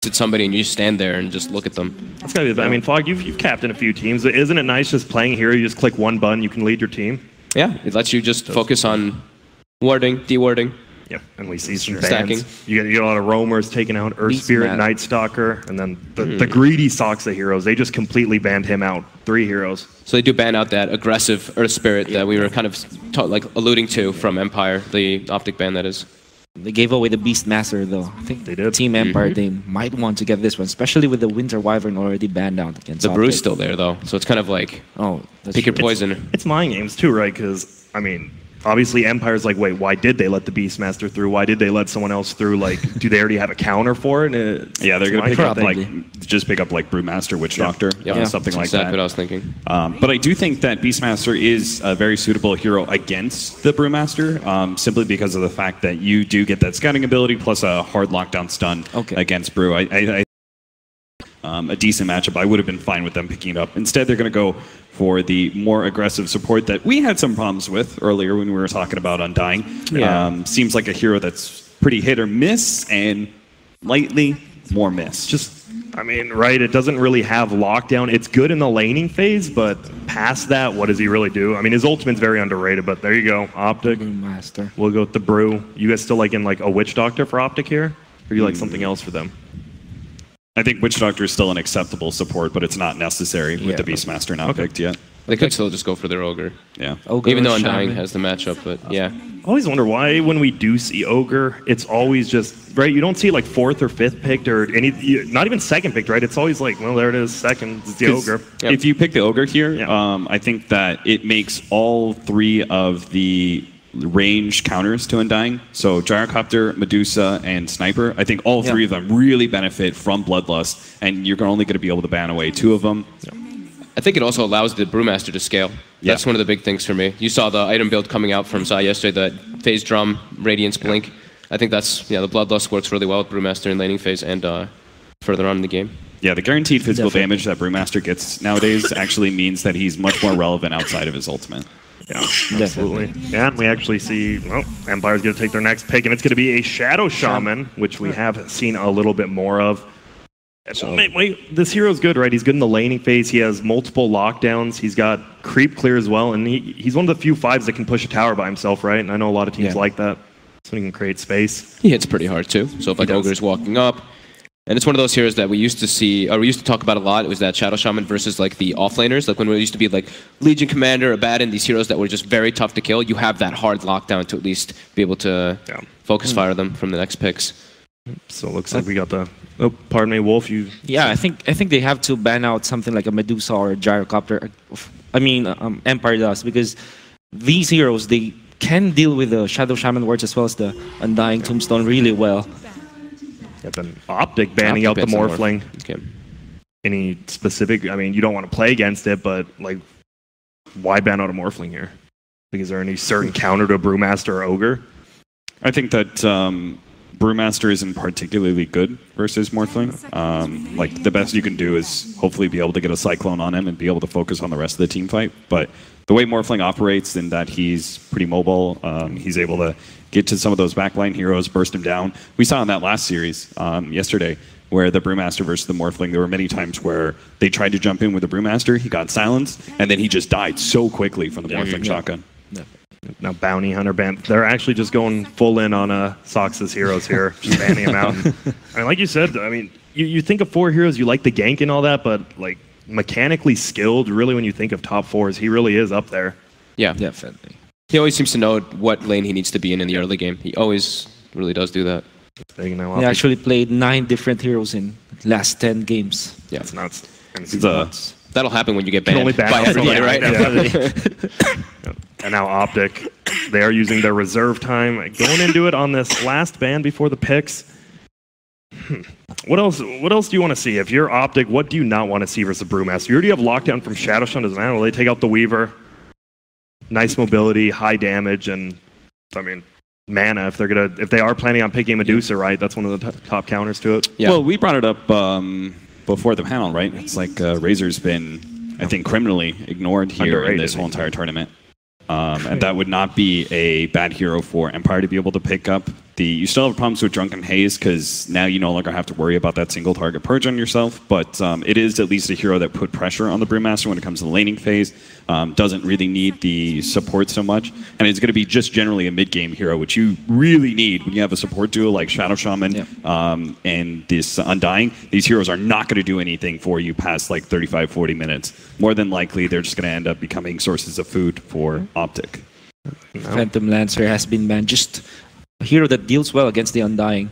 at somebody and you just stand there and just look at them. That's gotta be. I mean, Fog, you've captained a few teams. Isn't it nice just playing here? You just click one button, you can lead your team. Yeah, it lets you just focus on warding, dewarding. Yeah, and we see some stacking. bans. You get a lot of roamers taking out Earth Spirit, Night Stalker, and then the greedy Soxa heroes. They just completely banned him out. 3 heroes. So they do ban out that aggressive Earth Spirit that we were kind of alluding to from Empire, the OpTic ban that is. They gave away the Beastmaster though. I think they did. Team Empire, they might want to get this one, especially with the Winter Wyvern already banned out against the Brew's still there though, so it's kind of like, pick your poison. It's mind games too, right? Because, I mean, obviously Empire's like, wait, why did they let the Beastmaster through? Why did they let someone else through? Like, do they already have a counter for it? Yeah, they're going to pick up like Brewmaster, Witch Doctor, something like that. Exactly what I was thinking. But I do think that Beastmaster is a very suitable hero against the Brewmaster, simply because of the fact that you do get that scouting ability plus a hard lockdown stun against Brew. A decent matchup. I would have been fine with them picking it up. Instead, they're going to go for the more aggressive support that we had some problems with earlier when we were talking about Undying. Seems like a hero that's pretty hit or miss, and lightly more miss. Just, I mean, right, it doesn't really have lockdown. It's good in the laning phase, but past that, what does he really do? I mean, his ultimate's very underrated, but there you go. OpTic. Master. We'll go with the Brew. You guys still like a Witch Doctor for OpTic here? Or you like something else for them? I think Witch Doctor is still an acceptable support, but it's not necessary with the Beastmaster not picked yet. They could still just go for their Ogre. Yeah. Ogre, even though Undying has the matchup, but yeah. I always wonder why when we do see Ogre, it's always just, right, you don't see like 4th or 5th picked or not even 2nd picked, right? It's always like, well, there it is, 2nd, it's the Ogre. If you pick the Ogre here, I think that it makes all 3 of the range counters to Undying. So Gyrocopter, Medusa, and Sniper. I think all 3 of them really benefit from Bloodlust, and you're only going to be able to ban away 2 of them. I think it also allows the Brewmaster to scale. That's one of the big things for me. You saw the item build coming out from Zai yesterday, the Phase Drum, Radiance Blink. I think that's, the Bloodlust works really well with Brewmaster in laning phase and further on in the game. Yeah, the guaranteed physical damage that Brewmaster gets nowadays actually means that he's much more relevant outside of his ultimate. Yeah, absolutely. Yeah, and we actually see, well, Empire's going to take their next pick, and it's going to be a Shadow Shaman, which we have seen a little bit more of. So, wait, this hero's good, right? He's good in the laning phase. He has multiple lockdowns. He's got creep clear as well, and he's one of the few 5s that can push a tower by himself, right? And I know a lot of teams like that. So he can create space. He hits pretty hard, too. So if like Ogre's walking up, and it's one of those heroes that we used to see, or we used to talk about a lot. It was that Shadow Shaman versus like the offlaners. Like when we used to be like Legion Commander, Abaddon, these heroes that were just very tough to kill. You have that hard lockdown to at least be able to focus fire them from the next picks. So it looks like we got the... Oh, pardon me, Wolf. Yeah, I think they have to ban out something like a Medusa or a Gyrocopter. I mean, Empire does, because these heroes, they can deal with the Shadow Shaman wards as well as the Undying Tombstone really well. Yeah, then OpTic banning out the Morphling. Any specific... I mean, you don't want to play against it, but like, why ban out a Morphling here? Like, is there any certain counter to a Brewmaster or Ogre? I think that Brewmaster isn't particularly good versus Morphling. Like, the best you can do is hopefully be able to get a Cyclone on him and be able to focus on the rest of the team fight. But the way Morphling operates, in that he's pretty mobile, he's able to get to some of those backline heroes, burst him down. We saw in that last series yesterday, where the Brewmaster versus the Morphling, there were many times where they tried to jump in with the Brewmaster, he got silenced, and then he just died so quickly from the Morphling shotgun. Now Bounty Hunter ban. They're actually just going full in on Soxa's heroes here, just banning him out. I mean, like you said, I mean, you think of 4 heroes, you like the gank and all that, but like mechanically skilled, really when you think of top 4s, he really is up there. Yeah, definitely. He always seems to know what lane he needs to be in the early game. He always really does do that. He actually played 9 different heroes in last 10 games. Yeah, it's nuts. That'll happen when you get banned by everybody, right? And now OpTic, they are using their reserve time, going into it on this last ban before the picks. What else do you want to see? If you're OpTic, what do you not want to see versus Brewmaster? You already have lockdown from Shadow Shaman, doesn't matter. They take out the Weaver. Nice mobility, high damage, and I mean, mana. If they are planning on picking Medusa, right? That's one of the top counters to it. Yeah. Well, we brought it up before the panel, right? It's like Razor's been, I think, criminally ignored here in this whole entire tournament. And that would not be a bad hero for Empire to be able to pick up You still have problems with Drunken Haze because now you no longer have to worry about that single target purge on yourself, but it is at least a hero that put pressure on the Brewmaster when it comes to the laning phase. Doesn't really need the support so much, and it's going to be just generally a mid-game hero, which you really need when you have a support duo like Shadow Shaman and this Undying. These heroes are not going to do anything for you past like 35-40 minutes. More than likely, they're just going to end up becoming sources of food for OpTic. Phantom Lancer has been banned. Just a hero that deals well against the Undying.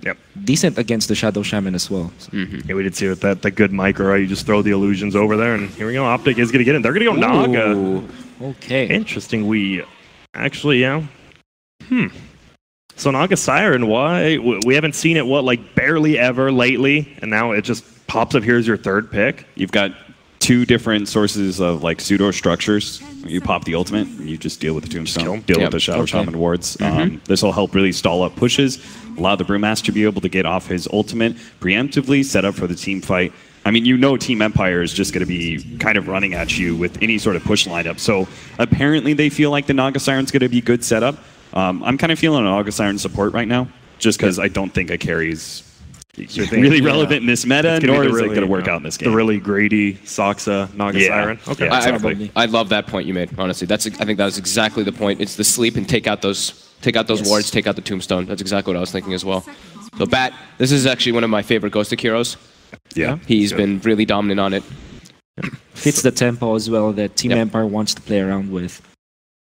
Yep. Decent against the Shadow Shaman as well. So. Yeah, we did see with that the good micro, right? You just throw the illusions over there, and here we go. OpTic is going to get in. They're going to go Naga. Okay. Interesting. We actually, yeah. So Naga Siren, why? We haven't seen it, like barely ever lately, and now it just pops up here as your third pick. You've got 2 different sources of like pseudo structures. You pop the ultimate, and you just deal with the Tombstone, deal with the Shadow Shaman wards. This will help really stall up pushes, allow the Brewmaster to be able to get off his ultimate preemptively, set up for the team fight. I mean, Team Empire is just going to be kind of running at you with any sort of push lineup. So apparently they feel like the Naga Siren's going to be good setup. I'm kind of feeling an Naga Siren support right now, just because I don't think a carry's really relevant in this meta, nor is it going to work out in this game. The really greedy Soxa Naga Siren. Okay, yeah, exactly. I love that point you made. Honestly, I think that was exactly the point. It's the sleep and take out those wards, take out the Tombstone. That's exactly what I was thinking as well. So Bat, this is actually one of my favorite Ghostic heroes. Yeah, he's been really dominant on it. Fits the tempo as well that Team Empire wants to play around with.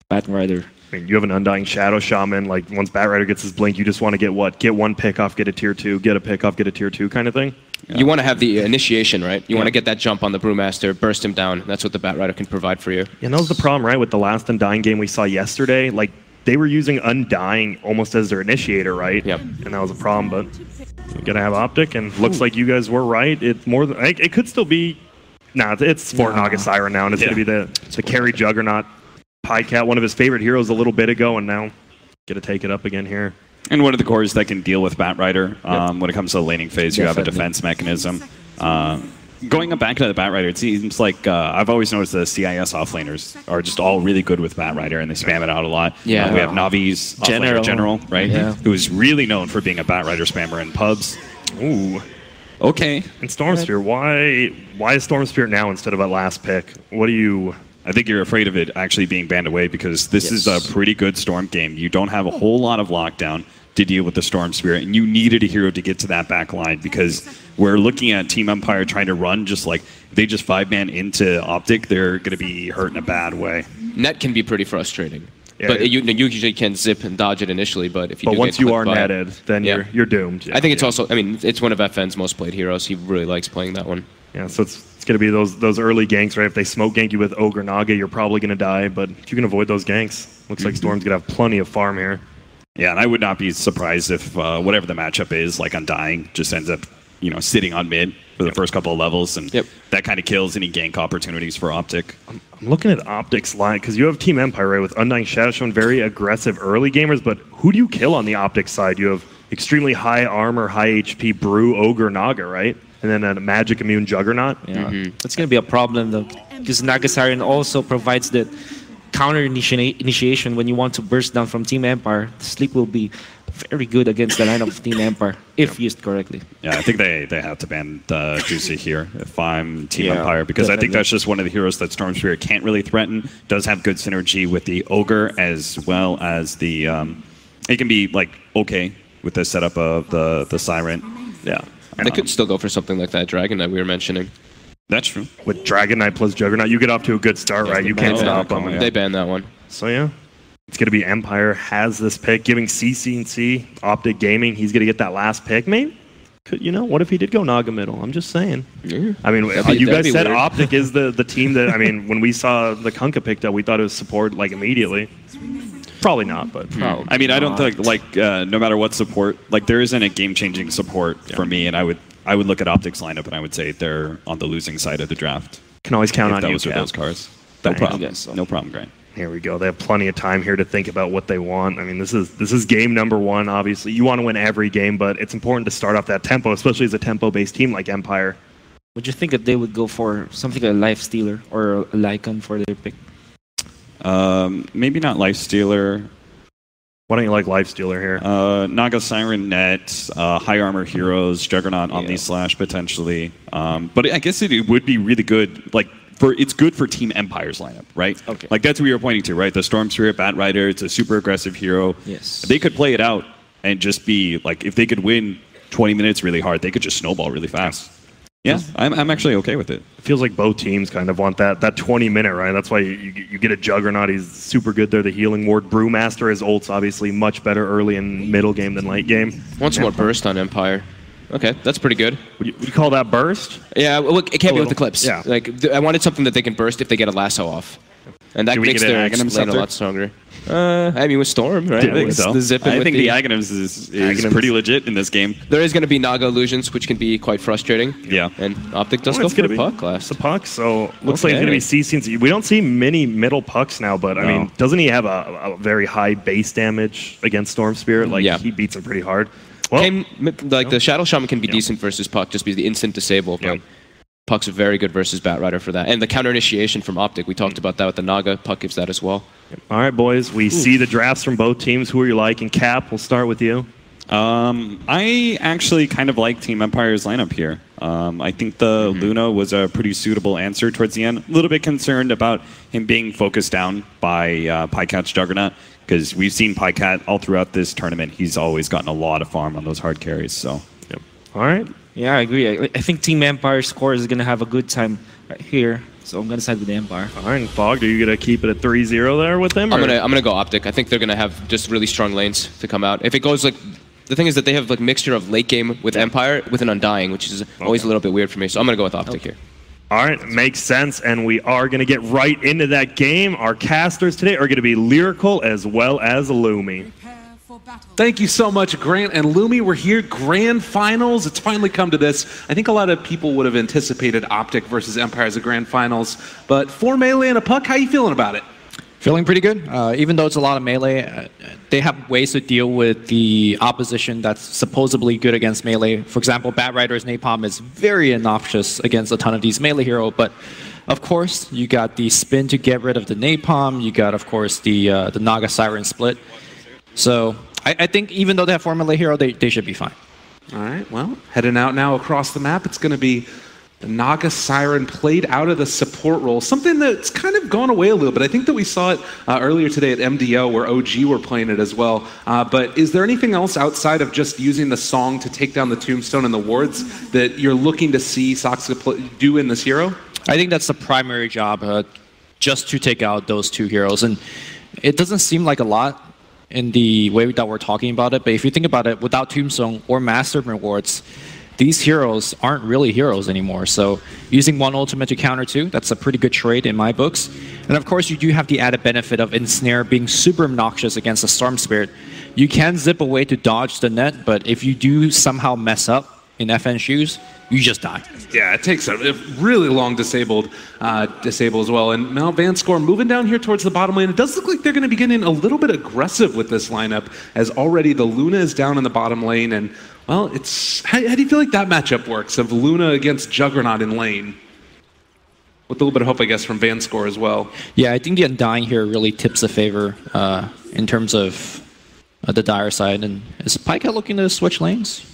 Bat Rider. I mean, you have an Undying Shadow Shaman. Like once Bat Rider gets his blink, you just want to get what? Get one pick off, get a tier 2, get a pick off, get a tier 2 kind of thing. Yeah. You want to have the initiation, right? You want to get that jump on the Brewmaster, burst him down. That's what the Bat Rider can provide for you. And that was the problem, right? With the last Undying game we saw yesterday, like they were using Undying almost as their initiator, right? Yep. And that was a problem, but you gotta have OpTic, and looks like you guys were right. It's more than it could still be. Nah, it's for Naga Siren now, and it's gonna be the carry juggernaut. Pycat, one of his favorite heroes a little bit ago, and now get to take it up again here. And one of the cores that can deal with Bat Rider. When it comes to the laning phase, you have a defense mechanism. Going back to the Bat Rider, it seems like I've always noticed the CIS offlaners are just all really good with Bat Rider, and they spam it out a lot. Yeah. We have Navi's offlaner General, right? Yeah. Who is really known for being a Bat Rider spammer in pubs. Ooh. Okay. And Stormspear, why is Stormspear now instead of that last pick? What do you... I think you're afraid of it actually being banned away because this is a pretty good Storm game. You don't have a whole lot of lockdown to deal with the Storm Spirit, and you needed a hero to get to that back line because we're looking at Team Empire trying to run just like if they just 5-man into OpTic, they're going to be hurt in a bad way. Net can be pretty frustrating. Yeah, but you usually can zip and dodge it initially, but if you do once you are netted, then you're doomed. I think it's also, I mean, it's one of FN's most played heroes. He really likes playing that one. Yeah, so it's going to be those early ganks, right? If they smoke gank you with Ogre Naga, you're probably going to die, but if you can avoid those ganks, looks like Storm's going to have plenty of farm here. Yeah, and I would not be surprised if whatever the matchup is, like Undying, just ends up, sitting on mid for the first couple of levels, and that kind of kills any gank opportunities for OpTic. I'm looking at OpTic's line, because you have Team Empire, right, with Undying Shadow showing very aggressive early gamers, but who do you kill on the OpTic side? You have extremely high armor, high HP Brew, Ogre, Naga, right? And then a Magic Immune Juggernaut. Yeah, that's going to be a problem, though, because Naga Siren also provides that counter initiation when you want to burst down from Team Empire. The sleep will be very good against the line of Team Empire if used correctly. Yeah, I think they have to ban Juicy here if I'm Team Empire, because I think that's just one of the heroes that Storm Spirit can't really threaten. Does have good synergy with the Ogre as well as the... it can be like okay with the setup of the Siren. Yeah. They could still go for something like that Dragon that we were mentioning. That's true. With Dragon Knight plus Juggernaut, you get off to a good start, right? You can't stop them. They banned that one. So yeah, it's going to be Empire has this pick, giving CC&C, OpTic Gaming, he's going to get that last pick, maybe? What if he did go Naga middle? I'm just saying. Yeah. I mean, you guys said weird. OpTic is the team that, I mean, when we saw the Kunkka picked up, we thought it was support like immediately. Probably not, but probably. I mean, I don't think no matter what support, there isn't a game-changing support for me, and I would look at OpTic's lineup and I would say they're on the losing side of the draft. Can always count on you. Those are those cards. No problem. No problem, Grant. Here we go. They have plenty of time here to think about what they want. I mean, this is game number one. Obviously, you want to win every game, but it's important to start off that tempo, especially as a tempo-based team like Empire. Would you think that they would go for something like a Life Stealer or a Lycan for their pick? Maybe not Life Stealer. Why don't you like Lifestealer here? Naga Siren Net, High Armor Heroes, Juggernaut, Omni Slash potentially. But I guess it would be really good. Like it's good for Team Empire's lineup, right? Okay. Like that's what you were pointing to, right? The Storm Spirit, Bat Rider. It's a super aggressive hero. Yes. They could play it out and just be like, if they could win 20 minutes really hard, they could just snowball really fast. Yeah, I'm actually okay with it. It feels like both teams kind of want that 20-minute, right? That's why you get a Juggernaut. He's super good there. The healing ward. Brewmaster, his ult's obviously much better early in middle game than late game. Want some more burst on Empire. Okay, that's pretty good. Would you call that burst? Yeah, well, it can't be with the clips. Yeah. Like, I wanted something that they can burst if they get a lasso off. And that Do we makes get an their Aghanim lane a Scepter? lot stronger. I mean, with Storm, right? I think so. The zipping I with think the Aghanims is Aghanims. pretty legit in this game. There is going to be Naga illusions, which can be quite frustrating. Yeah. And OpTic does Oh, go it's for gonna the be- puck It's last. a puck, so looks like it's Okay. going to be CC. We don't see many middle pucks now, but I No. mean, doesn't he have a very high base damage against Storm Spirit? Like, Yeah. he beats him pretty hard. Well, Like the Shadow Shaman can be decent versus Puck, just because the instant disable. But Yep. Puck's very good versus Bat Rider for that. And the counter initiation from OpTic, we talked about that with the Naga. Puck gives that as well. all right, boys. We see the drafts from both teams. Who are you liking? Cap, we'll start with you. I actually kind of like Team Empire's lineup here. I think the Luna was a pretty suitable answer towards the end. A little bit concerned about him being focused down by Pycat's Juggernaut, because we've seen Pycat all throughout this tournament. He's always gotten a lot of farm on those hard carries. So All right. Yeah, I agree. I think Team Empire's core is going to have a good time right here. So I'm going to side with the Empire. All right, and Fog, are you going to keep it at 3-0 there with them? I'm or- gonna go OpTic. I think they're gonna have just really strong lanes to come out. If it goes like, the thing is that they have like mixture of late game with Empire with an Undying, which is always a little bit weird for me. So I'm gonna go with OpTic here. All right, makes sense, and we are going to get right into that game. Our casters today are going to be Lyrical as well as Lumi. Thank you so much, Grant and Lumi. We're here, grand finals. It's finally come to this. I think a lot of people would have anticipated OpTic versus Empire as a grand finals, but 4 melee and a puck, how you feeling about it? Feeling pretty good. Even though it's a lot of melee, they have ways to deal with the opposition that's supposedly good against melee. For example, Bat Rider's Napalm is very obnoxious against a ton of these melee heroes, but of course, you got the spin to get rid of the Napalm. You got, of course, the Naga Siren split. So I think even though they have 4 melee hero, they should be fine. All right, well, heading out now across the map, it's going to be the Naga Siren played out of the support role, something that's kind of gone away a little bit. I think that we saw it earlier today at MDO where OG were playing it as well. But is there anything else outside of just using the song to take down the tombstone and the wards that you're looking to see Soxa do in this hero? I think that's the primary job, just to take out those 2 heroes. And it doesn't seem like a lot in the way that we're talking about it, but if you think about it, without Tombstone or Master Rewards, these heroes aren't really heroes anymore. So using 1 ultimate to counter 2, that's a pretty good trade in my books. And of course, you do have the added benefit of Ensnare being super obnoxious against a Storm Spirit. You can zip away to dodge the net, but if you do somehow mess up in FN shoes, you just die. Yeah, it takes a really long disable as well. And now Vanscore moving down here towards the bottom lane. It does look like they're going to be getting a little bit aggressive with this lineup, as already the Luna is down in the bottom lane. And, well, it's how do you feel like that matchup works of Luna against Juggernaut in lane? With a little bit of hope, I guess, from Vanscore as well. Yeah, I think the Undying here really tips the favor in terms of the Dire side. And is Pycat looking to switch lanes?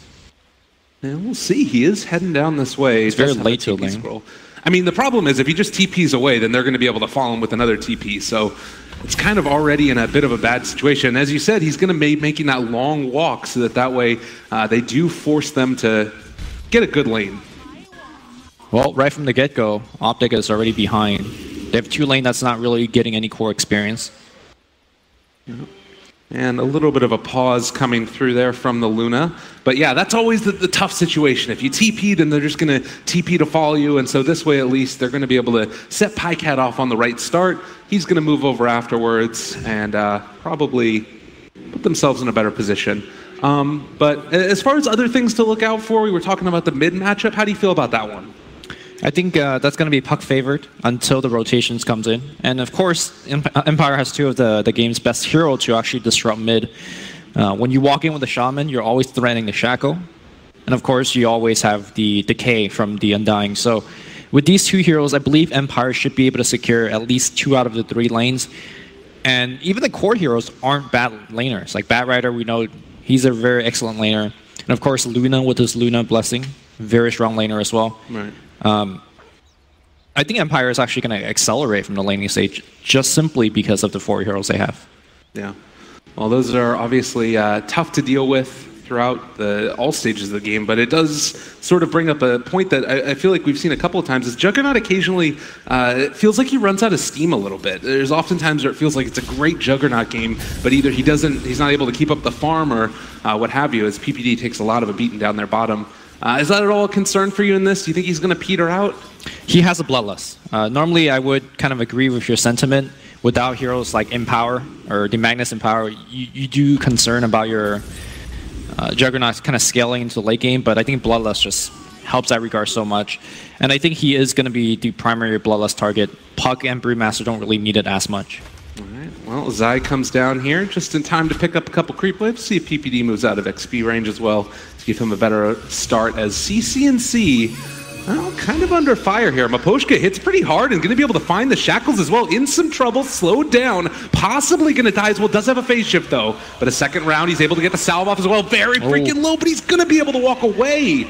Yeah, we'll see. He is heading down this way. He's very late to lane. Scroll. I mean, the problem is if he just TPs away, then they're going to be able to follow him with another TP. So it's kind of already in a bit of a bad situation. As you said, he's going to be making that long walk so that way they do force them to get a good lane. Well, right from the get-go, OpTic is already behind. They have 2 lane that's not really getting any core experience. And a little bit of a pause coming through there from the Luna. But yeah, that's always the tough situation. If you TP, then they're just going to TP to follow you. And so this way, at least, they're going to be able to set Pycat off on the right start. He's going to move over afterwards and probably put themselves in a better position. But as far as other things to look out for, we were talking about the mid matchup. How do you feel about that one? I think that's going to be puck favored until the rotations comes in. And of course, Empire has 2 of the game's best hero to actually disrupt mid. When you walk in with the Shaman, you're always threatening the Shackle. And of course, you always have the Decay from the Undying. So with these 2 heroes, I believe Empire should be able to secure at least 2 out of the 3 lanes. And even the core heroes aren't bad laners. Like Bat Rider, we know he's a very excellent laner. And of course, Luna with his Luna Blessing, very strong laner as well. Right. I think Empire is actually going to accelerate from the laning stage just simply because of the 4 heroes they have. Yeah. Well, those are obviously tough to deal with throughout all stages of the game, but it does sort of bring up a point that I feel like we've seen a couple of times, is Juggernaut occasionally, it feels like he runs out of steam a little bit. There's often times where it feels like it's a great Juggernaut game, but either he's not able to keep up the farm or what have you, as PPD takes a lot of a beating down their bottom. Is that at all a concern for you in this? Do you think he's going to peter out? He has a Bloodlust. Normally, I would kind of agree with your sentiment. Without heroes like Empower or the Magnus Empower, you do concern about your Juggernaut kind of scaling into the late game, but I think Bloodlust just helps that regard so much. And I think he is going to be the primary Bloodlust target. Puck and Brewmaster don't really need it as much. All right. Well, Zai comes down here just in time to pick up a couple creep waves. See if PPD moves out of XP range as well to give him a better start, as CCNC, well, kind of under fire here. Maposhka hits pretty hard and going to be able to find the Shackles as well. In some trouble, slowed down, possibly going to die as well. Does have a phase shift though, but a second round he's able to get the salve off as well. Very freaking low, but he's going to be able to walk away.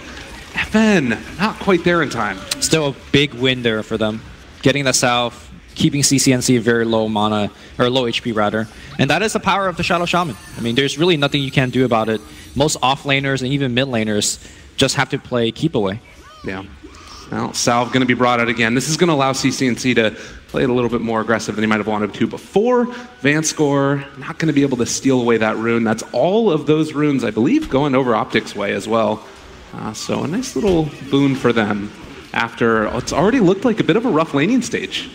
FN, not quite there in time. Still a big win there for them. Getting the salve, keeping CCNC very low mana, or low HP rather. And that is the power of the Shadow Shaman. I mean, there's really nothing you can do about it. Most off laners and even mid laners just have to play keep away. Yeah. Well, Salve going to be brought out again. This is going to allow CCNC to play it a little bit more aggressive than he might have wanted to before. Vanscore not going to be able to steal away that rune. That's all of those runes, I believe, going over OpTic's way as well. So a nice little boon for them after it's already looked like a bit of a rough laning stage.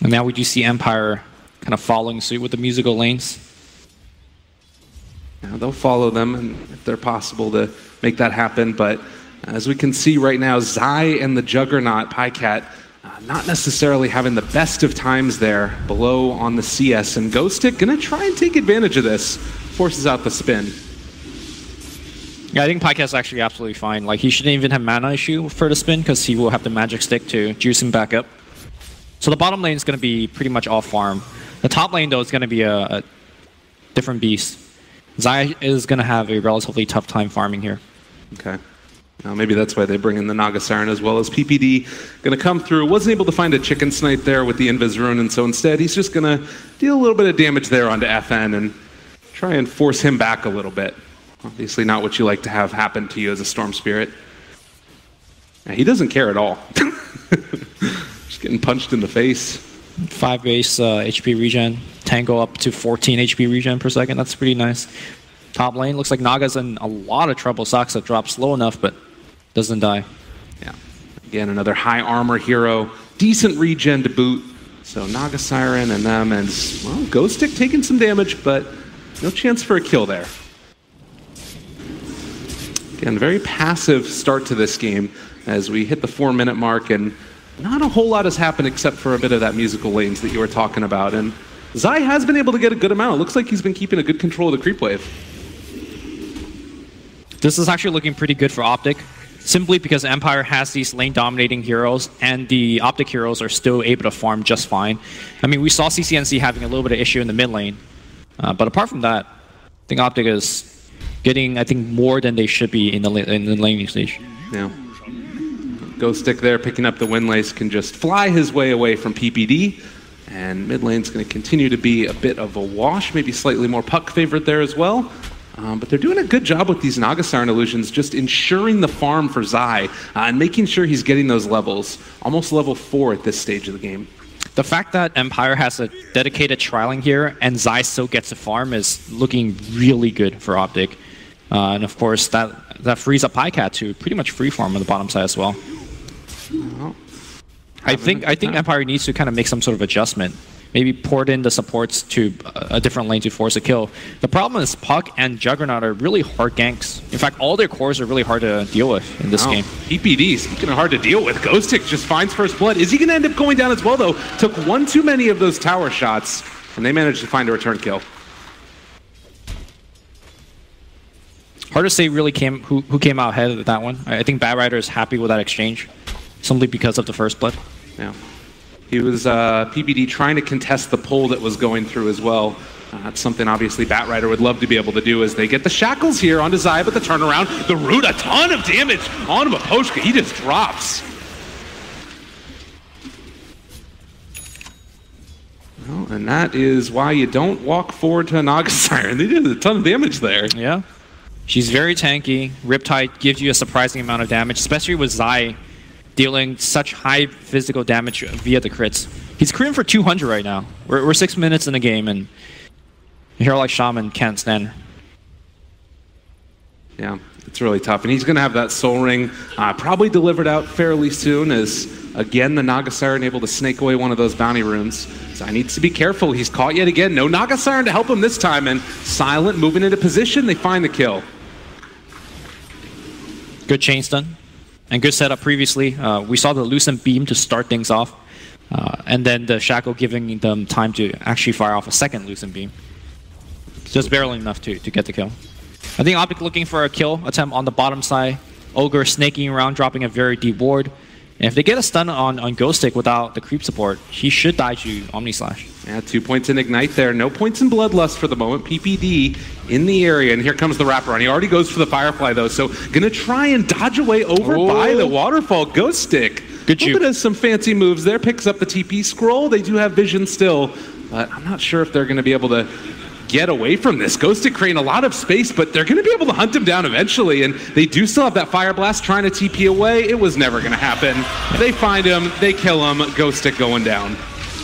And now we do see Empire kind of following suit with the musical lanes. Now they'll follow them, and if they're possible to make that happen, but as we can see right now, Zai and the Juggernaut, Pycat, not necessarily having the best of times there below on the CS, and GhostTic going to try and take advantage of this, forces out the spin. Yeah, I think Pycat's actually absolutely fine. Like, he shouldn't even have mana issue for the spin, because he will have the Magic Stick to juice him back up. So the bottom lane is going to be pretty much all farm. The top lane, though, is going to be a different beast. Zai is going to have a relatively tough time farming here. Okay. Maybe that's why they bring in the Naga Siren as well, as PPD going to come through. Wasn't able to find a chicken snipe there with the Invis Rune, and so instead he's just going to deal a little bit of damage there onto FN and try and force him back a little bit. Obviously not what you like to have happen to you as a Storm Spirit. Yeah, he doesn't care at all. Just getting punched in the face. 5 base HP regen. Tango up to 14 HP regen per second. That's pretty nice. Top lane looks like Naga's in a lot of trouble. Saksa drops low enough, but doesn't die. Yeah. Again, another high armor hero. Decent regen to boot. So Naga Siren and them, and well, GhostTic taking some damage, but no chance for a kill there. Again, very passive start to this game as we hit the 4-minute mark, and not a whole lot has happened except for a bit of that musical lanes that you were talking about. And Zai has been able to get a good amount. It looks like he's been keeping a good control of the creep wave. This is actually looking pretty good for OpTic, simply because Empire has these lane-dominating heroes, and the OpTic heroes are still able to farm just fine. I mean, we saw CCNC having a little bit of issue in the mid lane, but apart from that, I think OpTic is getting, I think, more than they should be in the laning stage. Yeah. GhostTic there picking up the Windlace can just fly his way away from PPD, and mid lane's going to continue to be a bit of a wash, maybe slightly more Puck favored there as well. But they're doing a good job with these Naga Siren illusions, just ensuring the farm for Zai and making sure he's getting those levels. Almost level 4 at this stage of the game. The fact that Empire has a dedicated trialing here and Zai still gets a farm is looking really good for OpTic. And of course, that frees up Pycat to pretty much free farm on the bottom side as well. Well, I think Empire needs to kind of make some sort of adjustment. Maybe port in the supports to a different lane to force a kill. The problem is Puck and Juggernaut are really hard ganks. In fact, all their cores are really hard to deal with in this game. PPD, speaking of hard to deal with, GhostTic just finds first blood. Is he going to end up going down as well, though? Took one too many of those tower shots, and they managed to find a return kill. Hard to say really who came out ahead of that one. I think Bat Rider is happy with that exchange, simply because of the first blood. Yeah. He was PBD trying to contest the pull that was going through as well. That's something obviously Batrider would love to be able to do as they get the shackles here onto Zai, but the turnaround, the root, a ton of damage on Miposhka. He just drops. Well, and that is why you don't walk forward to a Naga Siren. They did a ton of damage there. Yeah. She's very tanky. Riptide gives you a surprising amount of damage, especially with Zai dealing such high physical damage via the crits. He's critting for 200 right now. We're 6 minutes in the game, and a hero like Shaman can't stand. Yeah, it's really tough. And he's going to have that Soul Ring probably delivered out fairly soon as, again, the Naga Siren able to snake away one of those bounty runes. Zai needs to be careful. He's caught yet again. No Naga Siren to help him this time, and Silent moving into position. They find the kill. Good chain stun. And good setup previously. We saw the Lucent Beam to start things off. And then the Shackle giving them time to actually fire off a second Lucent Beam. Just barely enough to get the kill. I think OpTic looking for a kill attempt on the bottom side. Ogre snaking around, dropping a very deep ward. And if they get a stun on Ghostic without the creep support, he should die to Omni Slash. Yeah, 2 points in Ignite there. No points in Bloodlust for the moment. PPD in the area, and here comes the wraparound. He already goes for the Firefly, though, so gonna try and dodge away over by the Waterfall Ghostic. Good shoot. Little bit of some fancy moves there. Picks up the TP scroll. They do have vision still, but I'm not sure if they're gonna be able to get away from this. Ghostic creating a lot of space, but they're going to be able to hunt him down eventually, and they do still have that Fire Blast trying to TP away. It was never going to happen. They find him, they kill him, Ghostic going down.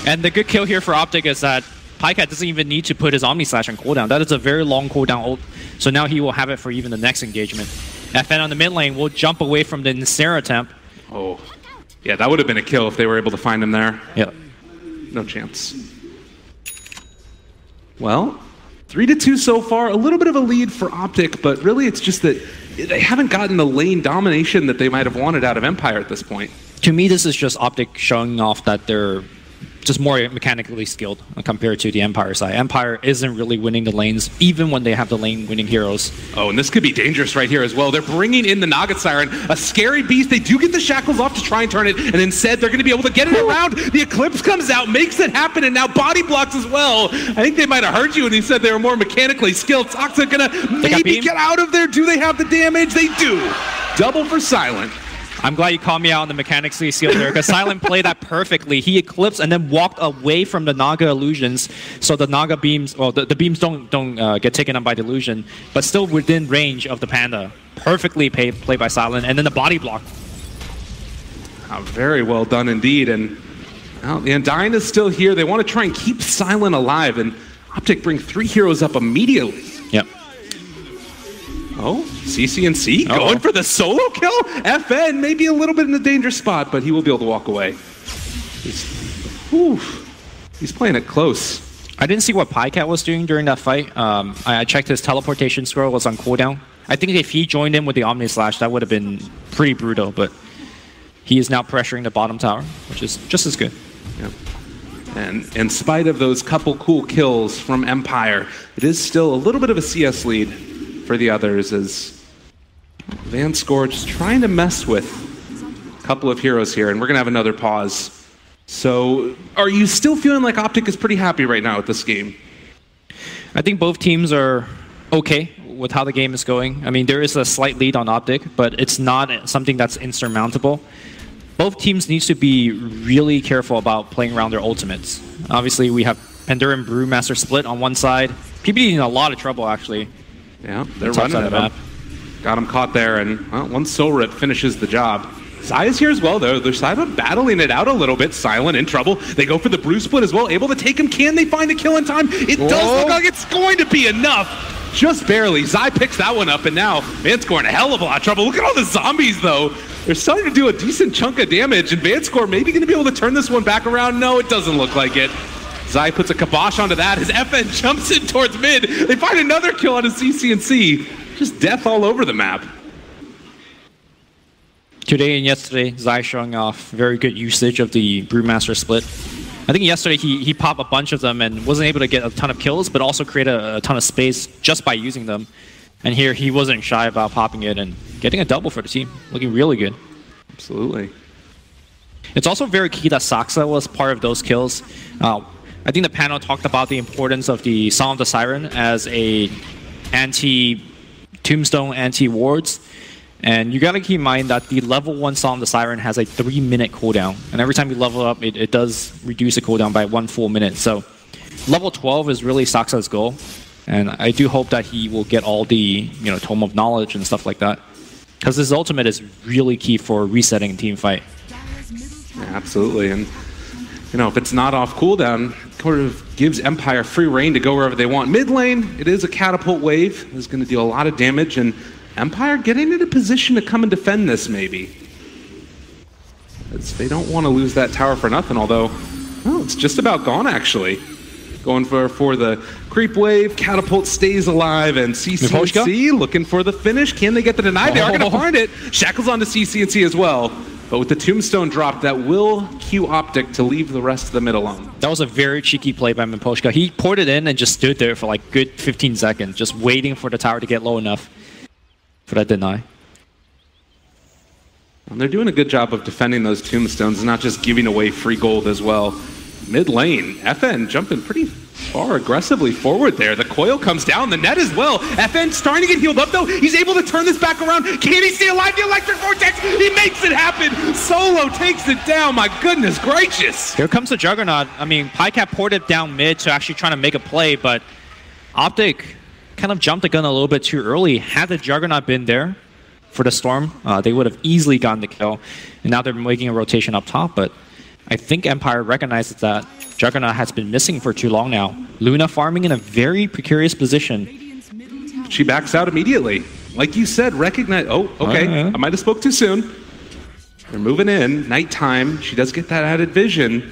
And the good kill here for OpTic is that Pycat doesn't even need to put his Omni Slash on cooldown. That is a very long cooldown ult, so now he will have it for even the next engagement. FN on the mid lane will jump away from the Ensnare attempt. Oh, yeah, that would have been a kill if they were able to find him there. Yep. No chance. Well, 3-2 so far, a little bit of a lead for OpTic, but really it's just that they haven't gotten the lane domination that they might have wanted out of Empire at this point. To me, this is just OpTic showing off that they're just more mechanically skilled compared to the Empire side. Empire isn't really winning the lanes, even when they have the lane-winning heroes. Oh, and this could be dangerous right here as well. They're bringing in the Naga Siren, a scary beast. They do get the shackles off to try and turn it, and instead they're going to be able to get it around. The Eclipse comes out, makes it happen, and now body blocks as well. I think they might have heard you when he said they were more mechanically skilled. Toxic going to maybe get out of there. Do they have the damage? They do. Double for Silent. I'm glad you called me out on the mechanically skilled there, because Silent played that perfectly. He eclipsed and then walked away from the Naga illusions, so the Naga beams, well, the beams don't get taken up by the illusion, but still within range of the Panda. Perfectly played by Silent, and then the body block. Very well done indeed, and well, the Undying is still here. They want to try and keep Silent alive, and OpTic bring 3 heroes up immediately. Yep. Oh, CCNC going for the solo kill? FN maybe a little bit in a dangerous spot, but he will be able to walk away. He's playing it close. I didn't see what Pycat was doing during that fight. I checked his teleportation scroll was on cooldown. I think if he joined in with the Omni Slash, that would have been pretty brutal, but he is now pressuring the bottom tower, which is just as good. Yeah. And in spite of those couple cool kills from Empire, it is still a little bit of a CS lead for the others, as Vanscore just trying to mess with a couple of heroes here, and we're going to have another pause. So are you still feeling like OpTic is pretty happy right now with this game? I think both teams are okay with how the game is going. I mean, there is a slight lead on OpTic, but it's not something that's insurmountable. Both teams need to be really careful about playing around their ultimates. Obviously, we have Pandora and Brewmaster split on one side. PBD in a lot of trouble, actually. Yeah, they're running at him. Got him caught there, and well, one Soul Rip finishes the job. Zai is here as well, though. They're Silent battling it out a little bit. Silent in trouble. They go for the Brew Split as well, able to take him. Can they find the kill in time? It does look like it's going to be enough. Just barely. Zai picks that one up, and now Vanscore in a hell of a lot of trouble. Look at all the zombies, though. They're starting to do a decent chunk of damage, and Vanscore maybe going to be able to turn this one back around. No, it doesn't look like it. Zai puts a kibosh onto that. His FN jumps in towards mid. They find another kill on his CCNC. Just death all over the map. Today and yesterday, Zai showing off very good usage of the Brewmaster split. I think yesterday he popped a bunch of them and wasn't able to get a ton of kills, but also create a ton of space just by using them. And here he wasn't shy about popping it and getting a double for the team. Looking really good. Absolutely. It's also very key that Saksa was part of those kills. I think the panel talked about the importance of the Song of the Siren as a anti-tombstone, anti-wards. And you gotta keep in mind that the level 1 Song of the Siren has a 3-minute cooldown. And every time you level up, it does reduce the cooldown by 1 full minute. So level 12 is really Saksa's goal. And I do hope that he will get all the Tome of Knowledge and stuff like that. Because his ultimate is really key for resetting a team fight. Yeah, absolutely. And if it's not off cooldown, it sort of gives Empire free reign to go wherever they want. Mid lane, it is a catapult wave. It's going to deal a lot of damage, and Empire getting in a position to come and defend this, maybe. They don't want to lose that tower for nothing, although, it's just about gone, actually. Going for the creep wave, catapult stays alive, and CC&C looking for the finish. Can they get the deny? They are going to find it. Shackles onto CC&C as well. But with the tombstone drop, that will cue OpTic to leave the rest of the mid alone. That was a very cheeky play by Miposhka. He poured it in and just stood there for like good 15 seconds, just waiting for the tower to get low enough for that deny. And they're doing a good job of defending those tombstones and not just giving away free gold as well. Mid lane, FN jumping pretty far aggressively forward there. The coil comes down, the net as well. FN starting to get healed up though. He's able to turn this back around. Can he stay alive? The electric vortex, he makes it happen. Solo takes it down, my goodness gracious. Here comes the Juggernaut. I mean, PyCat poured it down mid to actually trying to make a play, but OpTic kind of jumped the gun a little bit too early. Had the Juggernaut been there for the Storm, they would have easily gotten the kill. And now they're making a rotation up top, but I think Empire recognizes that Juggernaut has been missing for too long now. Luna farming in a very precarious position. She backs out immediately. Like you said, recognize... Oh, okay. I might have spoke too soon. They're moving in. Nighttime. She does get that added vision.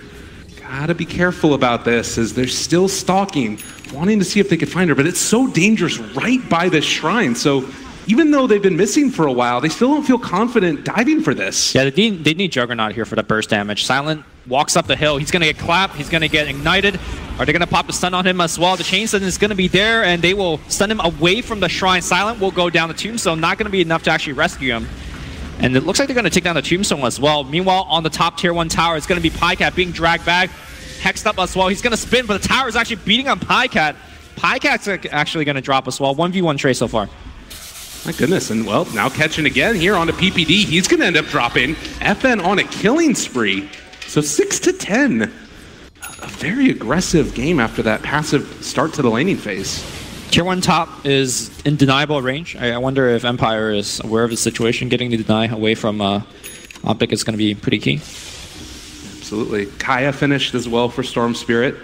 Gotta be careful about this as they're still stalking, wanting to see if they can find her. But it's so dangerous right by this shrine. So even though they've been missing for a while, they still don't feel confident diving for this. Yeah, they need Juggernaut here for the burst damage. Silent walks up the hill. He's going to get clapped. He's going to get ignited. Are they going to pop the stun on him as well? The chain stun is going to be there, and they will stun him away from the shrine. Silent will go down the tombstone. Not going to be enough to actually rescue him. And it looks like they're going to take down the tombstone as well. Meanwhile, on the top tier 1 tower, it's going to be PyCat being dragged back. Hexed up as well. He's going to spin, but the tower is actually beating on PyCat. PyCat's actually going to drop as well. 1v1 Trey so far. My goodness, and well, now catching again here onto PPD. He's going to end up dropping. FN on a killing spree. So 6-10. A very aggressive game after that passive start to the laning phase. Tier 1 top is in deniable range. I wonder if Empire is aware of the situation. Getting the deny away from OpTic is going to be pretty key. Absolutely. Kaya finished as well for Storm Spirit.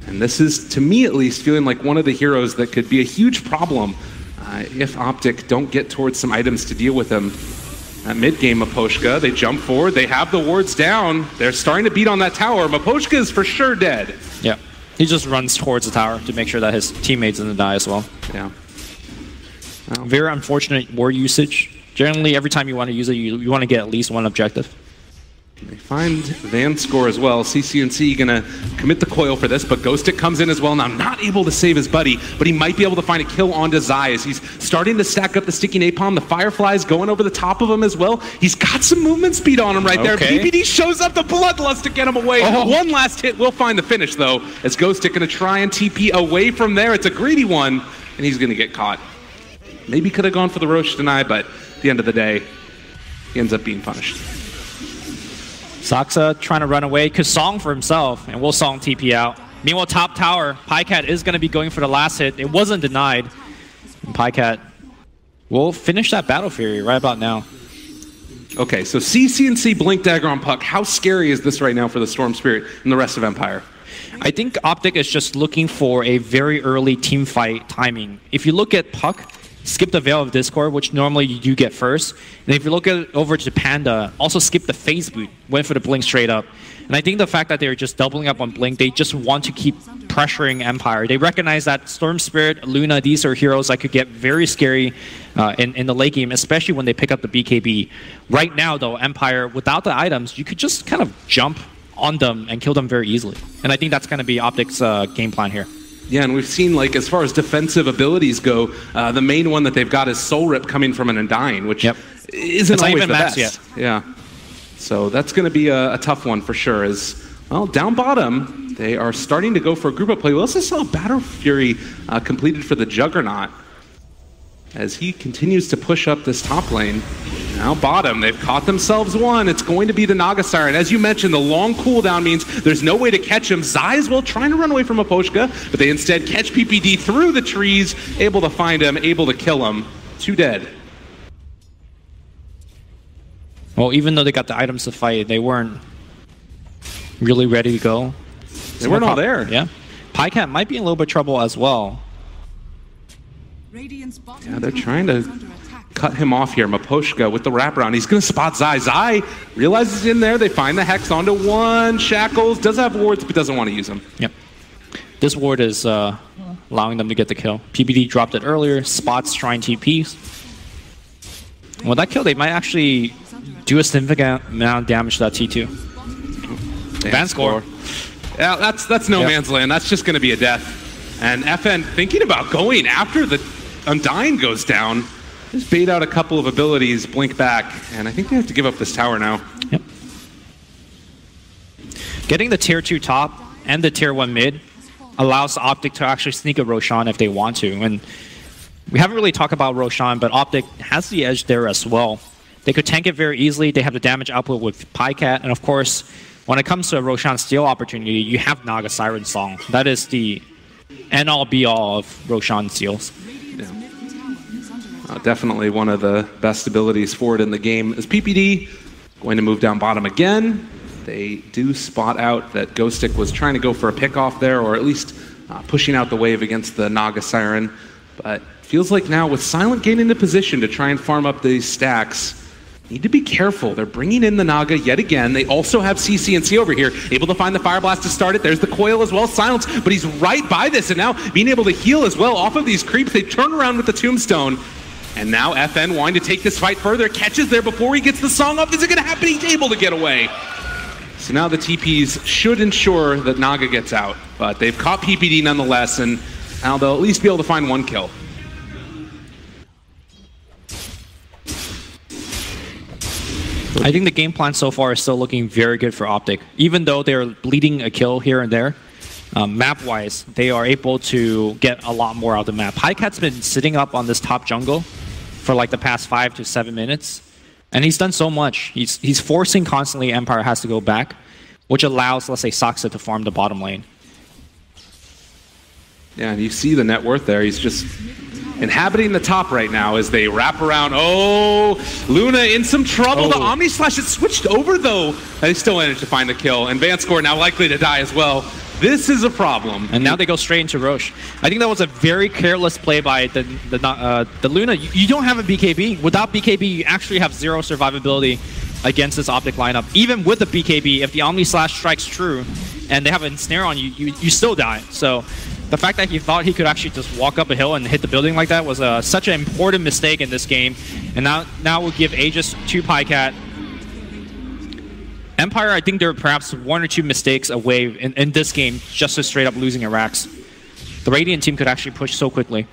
And this is, to me at least, feeling like one of the heroes that could be a huge problem if OpTic don't get towards some items to deal with them. At mid-game, Miposhka, they jump forward, they have the wards down, they're starting to beat on that tower. Miposhka is for sure dead. Yeah, he just runs towards the tower to make sure that his teammates didn't die as well. Yeah. Well, very unfortunate ward usage. Generally, every time you want to use it, you want to get at least one objective. They find Van score as well. CC&C gonna commit the coil for this, but Ghostic comes in as well. Now not able to save his buddy, but he might be able to find a kill onto Zai as he's starting to stack up the sticky napalm. The Firefly's going over the top of him as well. He's got some movement speed on him right there. PPD shows up the bloodlust to get him away. One last hit will find the finish though, as Ghostic gonna try and TP away from there. It's a greedy one, and he's gonna get caught. Maybe could have gone for the Roche deny, but at the end of the day, he ends up being punished. Saksa trying to run away. Kasong for himself, and Wolsong TP out. Meanwhile, top tower, PyCat is going to be going for the last hit. It wasn't denied. And PyCat will finish that Battle Fury right about now. Okay, so CC&C Blink Dagger on Puck. How scary is this right now for the Storm Spirit and the rest of Empire? I think OpTic is just looking for a very early team fight timing. If you look at Puck, skip the Veil of Discord, which normally you do get first. And if you look at over to Panda, also skip the Phase Boot, went for the Blink straight up. And I think the fact that they're just doubling up on Blink, they just want to keep pressuring Empire. They recognize that Storm Spirit, Luna, these are heroes that could get very scary in the late game, especially when they pick up the BKB. Right now, though, Empire, without the items, you could just kind of jump on them and kill them very easily. And I think that's going to be OpTic's game plan here. Yeah, and we've seen, like, as far as defensive abilities go, the main one that they've got is Soul Rip coming from an Undying, which isn't always the best. Yet. Yeah. So that's going to be a tough one for sure. As well, down bottom, they are starting to go for a group up play. We also saw Battle Fury completed for the Juggernaut as he continues to push up this top lane. Now bottom, they've caught themselves one. It's going to be the Naga Siren. As you mentioned, the long cooldown means there's no way to catch him. Zai as well trying to run away from Aposhka, but they instead catch PPD through the trees, able to find him, able to kill him. 2 dead. Well, even though they got the items to fight, they weren't really ready to go. They weren't all there. Yeah. Pycat might be in a little bit of trouble as well. Yeah, they're trying to cut him off here. Maposhka with the wraparound. He's going to spot Zai. Zai realizes in there. They find the Hex onto one. Shackles does have wards, but doesn't want to use them. Yep. This ward is allowing them to get the kill. PPD dropped it earlier. Spots trying TPs. With that kill, they might actually do a significant amount of damage to that T2. Van score. Yeah, that's no man's land. That's just going to be a death. And FN thinking about going after the Undying goes down. Just bait out a couple of abilities, blink back, and I think they have to give up this tower now. Yep. Getting the tier 2 top and the tier 1 mid allows OpTic to actually sneak a Roshan if they want to. And we haven't really talked about Roshan, but OpTic has the edge there as well. They could tank it very easily. They have the damage output with Pycat, and of course, when it comes to a Roshan steal opportunity, you have Naga Siren Song. That is the end-all be-all of Roshan steals. Yeah. Definitely one of the best abilities for it in the game. Is PPD going to move down bottom again? They do spot out that Ghostic was trying to go for a pick-off there, or at least pushing out the wave against the Naga Siren. But feels like now with Silent getting into position to try and farm up these stacks, need to be careful. They're bringing in the Naga yet again. They also have CC and C over here, able to find the Fire Blast to start it. There's the Coil as well, Silence, but he's right by this, and now being able to heal as well off of these creeps. They turn around with the Tombstone, and now FN wanting to take this fight further, catches there before he gets the song up. Is it going to happen? He's able to get away. So now the TPs should ensure that Naga gets out, but they've caught PPD nonetheless, and now they'll at least be able to find one kill. I think the game plan so far is still looking very good for OpTic. Even though they're bleeding a kill here and there, map-wise, they are able to get a lot more out of the map. Pycat's been sitting up on this top jungle for like the past 5 to 7 minutes, and he's done so much. He's forcing constantly Empire has to go back, which allows, let's say, Saksa to farm the bottom lane. Yeah, and you see the net worth there. He's just inhabiting the top right now as they wrap around. Oh, Luna in some trouble. The Omni Slash is switched over, though. They still managed to find the kill. And Vanscore now likely to die as well. This is a problem. And now they go straight into Roche. I think that was a very careless play by the Luna. You don't have a BKB. Without BKB, you actually have 0 survivability against this OpTic lineup. Even with the BKB, if the Omni Slash strikes true and they have a ensnare on you, you still die. So the fact that he thought he could actually just walk up a hill and hit the building like that was such an important mistake in this game. And now we'll give Aegis to Pycat. Empire, I think they're perhaps 1 or 2 mistakes away in this game just to straight up losing Iraqs. The Radiant team could actually push so quickly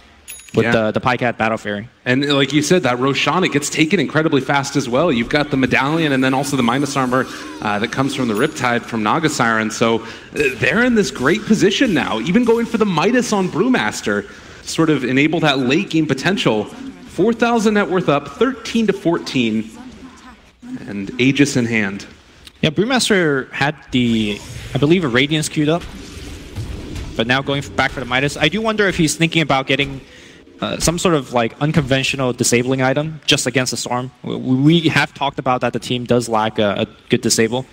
with the Pycat Battle Fairy. And like you said, that Roshan, it gets taken incredibly fast as well. You've got the Medallion and then also the Minus Armor that comes from the Riptide from Naga Siren. So they're in this great position now, even going for the Midas on Brewmaster, sort of enable that late game potential. 4,000 net worth up, 13 to 14, and Aegis in hand. Yeah, Brewmaster had I believe, a Radiance queued up, but now going back for the Midas. I do wonder if he's thinking about getting some sort of like unconventional disabling item just against the Storm. We have talked about that the team does lack a good disable,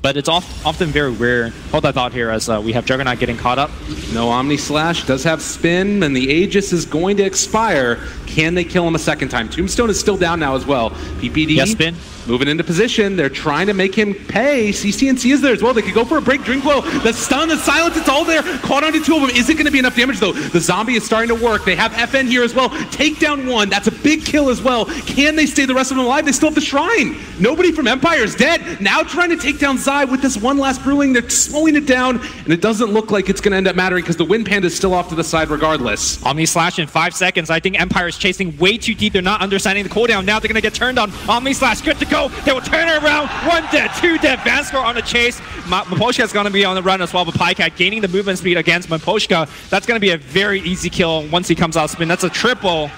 but it's often very rare. Hold that thought here as we have Juggernaut getting caught up. No Omni Slash, does have spin, and the Aegis is going to expire. Can they kill him a second time? Tombstone is still down now as well. PPD yes, spin. Moving into position. They're trying to make him pay. CC&C is there as well. They could go for a break. Drinkwell, the stun, the silence, it's all there. Caught onto 2 of them. Is it going to be enough damage though? The zombie is starting to work. They have FN here as well. Take down 1. That's a big kill as well. Can they stay the rest of them alive? They still have the Shrine. Nobody from Empire is dead. Now trying to take down side with this one last Brewing. They're slowing it down, and it doesn't look like it's going to end up mattering because the Wind Panda is still off to the side regardless. Omni Slash in 5 seconds. I think Empire is chasing way too deep. They're not understanding the cooldown. Now they're going to get turned on. Omni Slash good to go. They will turn it around. 1 dead, 2 dead. Vanscore on the chase. Miposhka is going to be on the run as well, but Pycat gaining the movement speed against Miposhka. That's going to be a very easy kill once he comes out spin. That's a triple.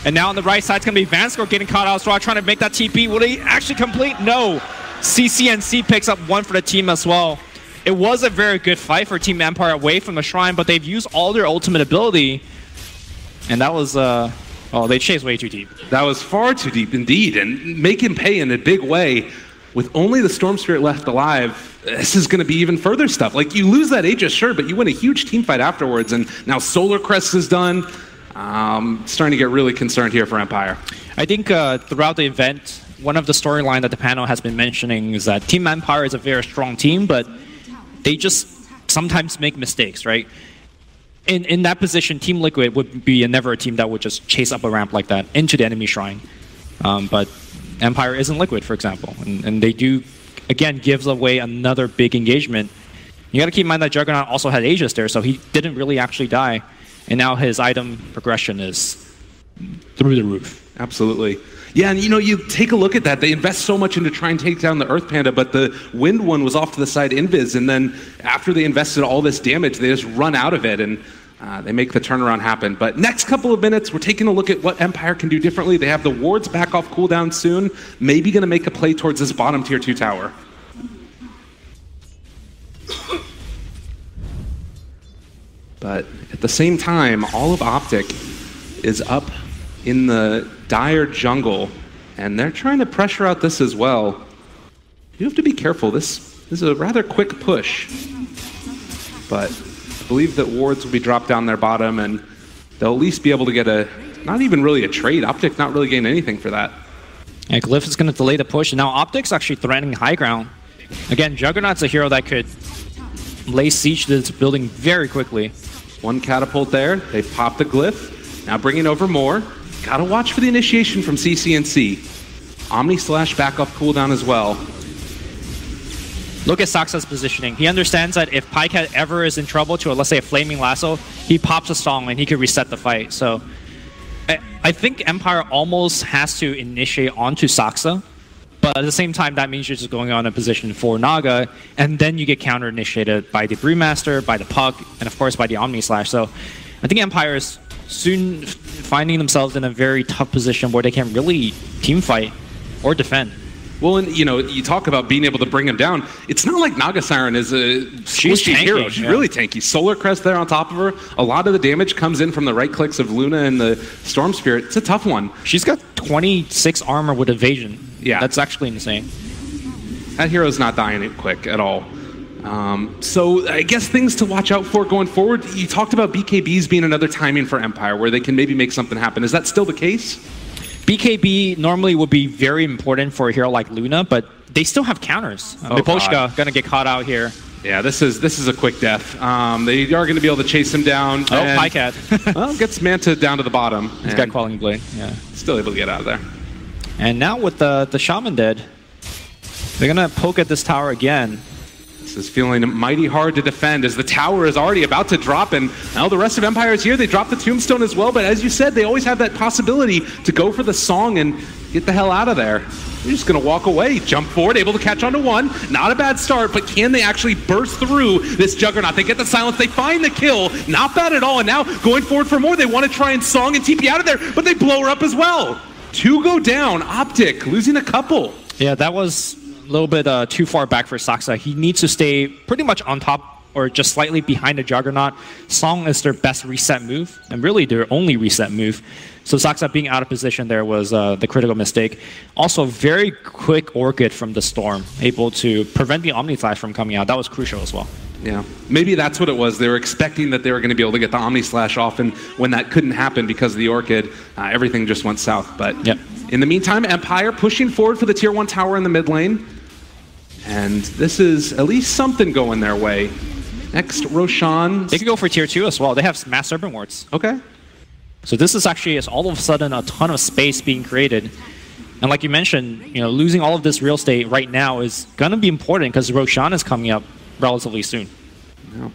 And now on the right side, it's going to be Vanscore getting caught out. Straw trying to make that TP. Will he actually complete? No. CCNC picks up 1 for the team as well. It was a very good fight for Team Empire away from the Shrine, but they've used all their ultimate ability. And that was, oh, they chased way too deep. That was far too deep indeed, and make him pay in a big way. With only the Storm Spirit left alive, this is going to be even further stuff. Like, you lose that Aegis, sure, but you win a huge team fight afterwards, and now Solar Crest is done. Starting to get really concerned here for Empire. I think throughout the event, one of the storyline that the panel has been mentioning is that Team Empire is a very strong team, but they just sometimes make mistakes, right? In that position, Team Liquid would be never a team that would just chase up a ramp like that into the enemy shrine. But Empire isn't Liquid, for example, and they do, again, gives away another big engagement. You got to keep in mind that Juggernaut also had Aegis there, so he didn't really actually die. And now his item progression is through the roof. Absolutely. Yeah, and you take a look at that. They invest so much into trying to take down the Earth Panda, but the Wind one was off to the side invis, and then after they invested all this damage, they just run out of it, and they make the turnaround happen. But next couple of minutes, we're taking a look at what Empire can do differently. They have the wards back off cooldown soon, maybe going to make a play towards this bottom tier 2 tower. But at the same time, all of OpTic is up in the dire jungle, and they're trying to pressure out this as well. You have to be careful. This is a rather quick push. But I believe that wards will be dropped down their bottom, and they'll at least be able to get not even really a trade. OpTic not really getting anything for that. Yeah, Glyph is going to delay the push, and now OpTic's actually threatening high ground. Again, Juggernaut's a hero that could lay siege to this building very quickly. 1 catapult there. They've popped the Glyph. Now bringing over more. Gotta watch for the initiation from CCNC. Omni Slash back off cooldown as well. Look at Saksa's positioning. He understands that if Pycat ever is in trouble to, let's say, a Flaming Lasso, he pops a song and he could reset the fight. So I think Empire almost has to initiate onto Saksa. But at the same time, that means you're just going on a position for Naga, and then you get counter-initiated by the Brewmaster, by the Puck, and of course by the Omni Slash. So I think Empire is soon finding themselves in a very tough position where they can't really team fight or defend. Well, and you talk about being able to bring him down. It's not like Naga Siren is a squishy hero. She's really tanky. Solar Crest there on top of her. A lot of the damage comes in from the right clicks of Luna and the Storm Spirit. It's a tough one. She's got 26 armor with evasion. Yeah. That's actually insane. That hero's not dying quick at all. So I guess things to watch out for going forward. You talked about BKBs being another timing for Empire where they can maybe make something happen. Is that still the case? BKB normally would be very important for a hero like Luna, but they still have counters. Miposhka gonna get caught out here. Yeah, this is a quick death. They are going to be able to chase him down. Oh, Pycat. Well, gets Manta down to the bottom. He's got Quelling Blade. Yeah. Still able to get out of there. And now with the Shaman dead, they're gonna poke at this tower again. This is feeling mighty hard to defend as the tower is already about to drop, and now the rest of Empire is here. They drop the Tombstone as well, but as you said, they always have that possibility to go for the song and get the hell out of there. They're just going to walk away, jump forward, able to catch onto 1. Not a bad start, but can they actually burst through this Juggernaut? They get the silence, they find the kill. Not bad at all, and now going forward for more. They want to try and song and TP out of there, but they blow her up as well. 2 go down. OpTic losing a couple. Yeah, that was a little bit too far back for Saksa. He needs to stay pretty much on top or just slightly behind the Juggernaut. Song is their best reset move, and really their only reset move. So Saksa being out of position there was the critical mistake. Also, very quick Orchid from the Storm, able to prevent the Omni Slash from coming out. That was crucial as well. Yeah, maybe that's what it was. They were expecting that they were going to be able to get the Omni Slash off, and when that couldn't happen because of the Orchid, everything just went south. But yep. In the meantime, Empire pushing forward for the Tier 1 tower in the mid lane. And this is at least something going their way. Next, Roshan. They could go for Tier 2 as well. They have Mass Serpent Wards. Okay. So this is actually all of a sudden a ton of space being created. And like you mentioned, losing all of this real estate right now is going to be important because Roshan is coming up relatively soon. Yeah.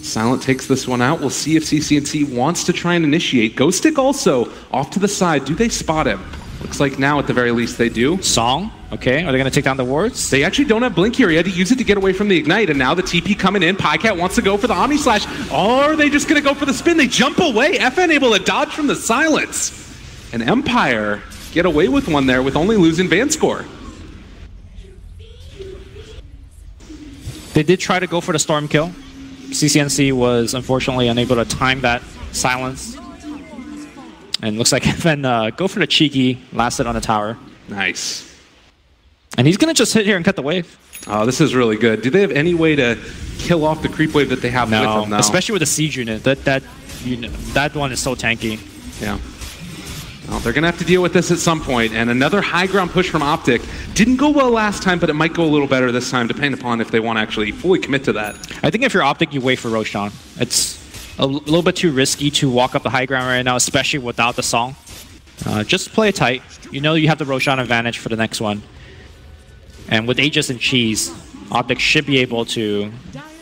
Silent takes this one out. We'll see if CCNC wants to try and initiate. Ghost Stick also off to the side. Do they spot him? Looks like now at the very least they do. Song, okay. Are they going to take down the wards? They actually don't have Blink here. He had to use it to get away from the Ignite, and now the TP coming in. PyCat wants to go for the Omni Slash. Or are they just going to go for the spin? They jump away. FN able to dodge from the silence. And Empire get away with one there with only losing Van score. They did try to go for the Storm kill. CCNC was unfortunately unable to time that silence. And looks like FN go for the cheeky last hit on the tower. Nice. And he's going to just hit here and cut the wave. Oh, this is really good. Do they have any way to kill off the creep wave that they have with them now? Especially with the siege unit. That one is so tanky. Yeah. Well, they're going to have to deal with this at some point. And another high ground push from OpTic. Didn't go well last time, but it might go a little better this time, depending upon if they want to actually fully commit to that. I think if you're OpTic, you wait for Roshan. It's a little bit too risky to walk up the high ground right now, especially without the song. Just play it tight. You know you have the Roshan advantage for the next one. And with Aegis and Cheese, OpTic should be able to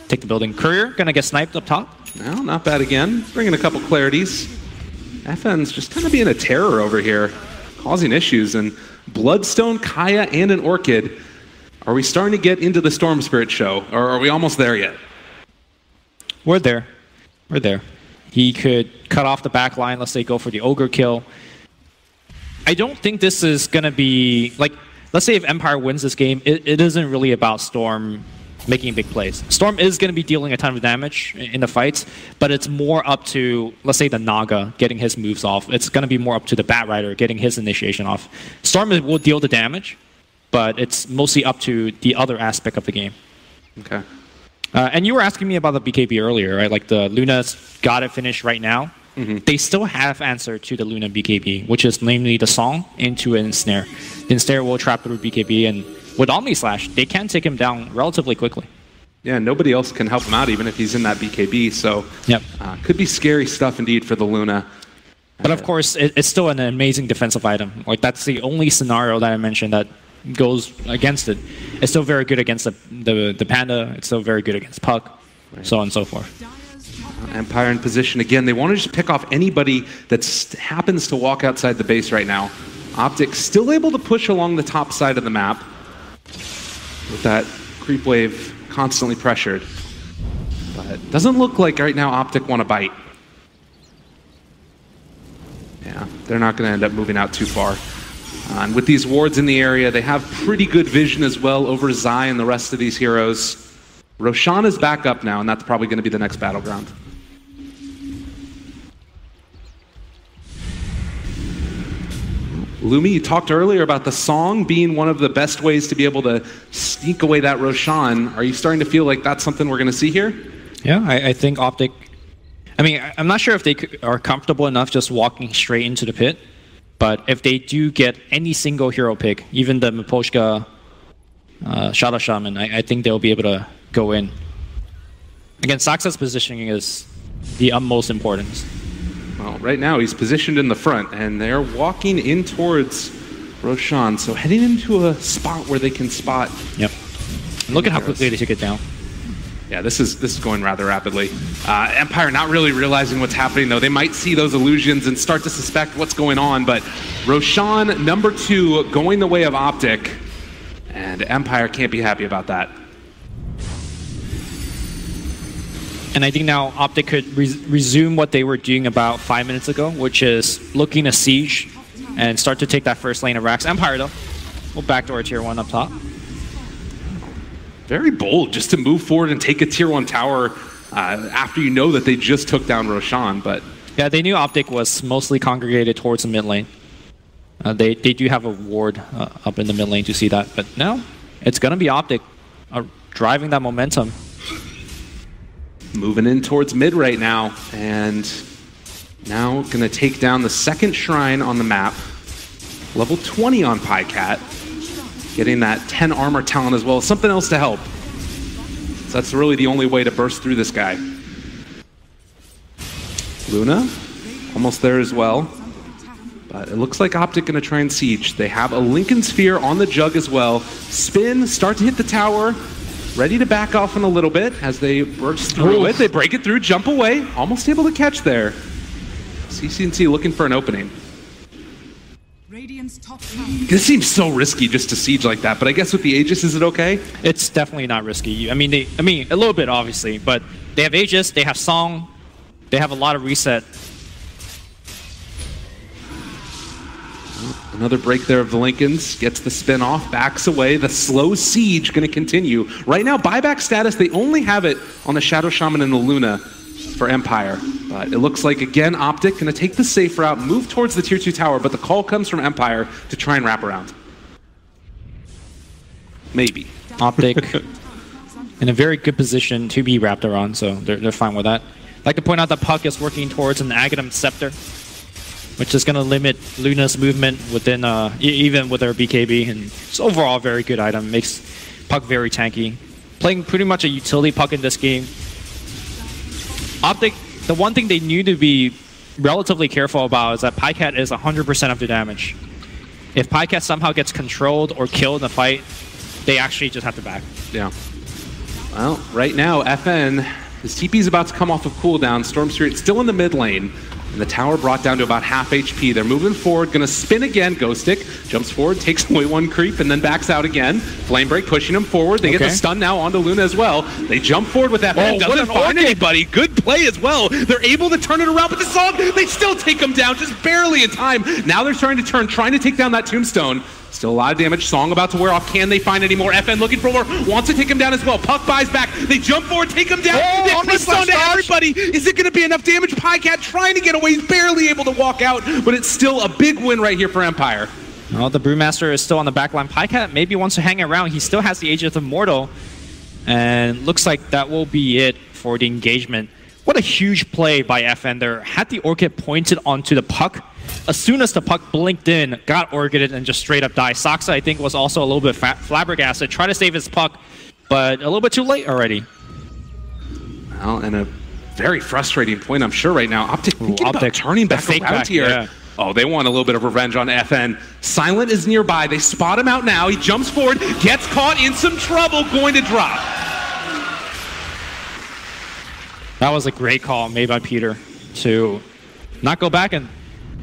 take the building. Courier gonna get sniped up top. No, not bad again. Bringing a couple clarities. FN's just kind of being a terror over here, causing issues. And Bloodstone, Kaya, and an Orchid. Are we starting to get into the Storm Spirit show, or are we almost there yet? We're there. We're there. He could cut off the back line. Let's say go for the Ogre kill. I don't think this is going to be... like, let's say if Empire wins this game, it isn't really about Storm making big plays. Storm is going to be dealing a ton of damage in the fights, but it's more up to, let's say, the Naga getting his moves off. It's going to be more up to the Bat Rider getting his initiation off. Storm will deal the damage, but it's mostly up to the other aspect of the game. Okay. And you were asking me about the BKB earlier, right? Like the Luna's got it finished right now. Mm-hmm. They still have answer to the Luna BKB, which is namely the Song into an Ensnare. The Ensnare will trap through BKB, and with Omni Slash, they can take him down relatively quickly. Yeah, nobody else can help him out even if he's in that BKB, so yep. Could be scary stuff indeed for the Luna. But of course, it's still an amazing defensive item. Like that's the only scenario that I mentioned that goes against it. It's still very good against the Panda. It's still very good against Puck, so on and so forth. Empire in position again. They want to just pick off anybody that happens to walk outside the base right now. OpTic still able to push along the top side of the map with that creep wave constantly pressured. But it doesn't look like right now OpTic want to bite. Yeah, they're not going to end up moving out too far. And with these wards in the area, they have pretty good vision as well over Zai and the rest of these heroes. Roshan is back up now, and that's probably going to be the next battleground. Lumi, you talked earlier about the Song being one of the best ways to be able to sneak away that Roshan. Are you starting to feel like that's something we're going to see here? Yeah, I think OpTic... I mean, I'm not sure if they are comfortable enough just walking straight into the pit, but if they do get any single hero pick, even the Miposhka Shadow Shaman, I think they'll be able to go in. Again, Saxa's positioning is the utmost importance. Well, right now he's positioned in the front, and they're walking in towards Roshan, so heading into a spot where they can spot. Yep. And look at how quickly they took it down. Yeah, this is going rather rapidly. Empire not really realizing what's happening, though. They might see those illusions and start to suspect what's going on, but Roshan, #2, going the way of OpTic, and Empire can't be happy about that. And I think now OpTic could resume what they were doing about 5 minutes ago, which is looking to siege and start to take that first lane of racks. Empire, though, will backdoor tier 1 up top. Very bold just to move forward and take a tier 1 tower after you know that they just took down Roshan, but... Yeah, they knew OpTic was mostly congregated towards the mid lane. They do have a ward up in the mid lane to see that, but now it's going to be OpTic driving that momentum. Moving in towards mid right now, and now going to take down the second shrine on the map. Level 20 on PyCat. Getting that 10 armor talent as well. Something else to help. So that's really the only way to burst through this guy. Luna, almost there as well. But it looks like OpTic going to try and siege. They have a Lincoln Sphere on the Jug as well. Spin, start to hit the tower. Ready to back off in a little bit as they burst through it. They break it through, jump away. Almost able to catch there. CCNC looking for an opening. This seems so risky just to siege like that, but I guess with the Aegis, is it okay? It's definitely not risky. I mean, a little bit obviously, but they have Aegis, they have Song, they have a lot of reset. Another break there of the Lincolns, gets the spin off, backs away. The slow siege going to continue. Right now, buyback status, they only have it on the Shadow Shaman and the Luna for Empire. But it looks like, again, OpTic going to take the safe route, move towards the tier 2 tower, but the call comes from Empire to try and wrap around. Maybe. OpTic in a very good position to be wrapped around, so they're fine with that. I'd like to point out that Puck is working towards an Aghanim Scepter, which is going to limit Luna's movement within, even with her BKB, and it's overall a very good item. Makes Puck very tanky. Playing pretty much a utility Puck in this game. OpTic, the one thing they need to be relatively careful about is that Pycat is 100% of the damage. If Pycat somehow gets controlled or killed in the fight, they actually just have to back. Yeah. Well, right now, FN, his TP is about to come off of cooldown. Storm Spirit still in the mid lane. And the tower brought down to about half HP. They're moving forward, gonna spin again. Ghost Stick jumps forward, takes away one creep, and then backs out again. Flame Break pushing him forward. They get the stun now onto Luna as well. They jump forward with that. Doesn't find anybody. Good play as well. They're able to turn it around, but the Song, they still take him down, just barely in time. Now they're trying to take down that Tombstone. Still a lot of damage. Song about to wear off. Can they find any more? FN looking for more. Wants to take him down as well. Puck buys back. They jump forward, take him down. They press on to everybody. Is it going to be enough damage? Pycat trying to get away. He's barely able to walk out, but it's still a big win right here for Empire. Well, the Brewmaster is still on the backline. Pycat maybe wants to hang around. He still has the Aegis of Immortal, and looks like that will be it for the engagement. What a huge play by FN there. Had the Orchid pointed onto the Puck. As soon as the Puck blinked in, got Orchided and just straight up died. Saksa, I think, was also a little bit flabbergasted. Tried to save his Puck, but a little bit too late already. Well, and a very frustrating point, I'm sure, right now. OpTic thinking about turning back around here. Yeah. Oh, they want a little bit of revenge on FN. Silent is nearby. They spot him out now. He jumps forward, gets caught in some trouble, going to drop. That was a great call made by Peter to not go back, and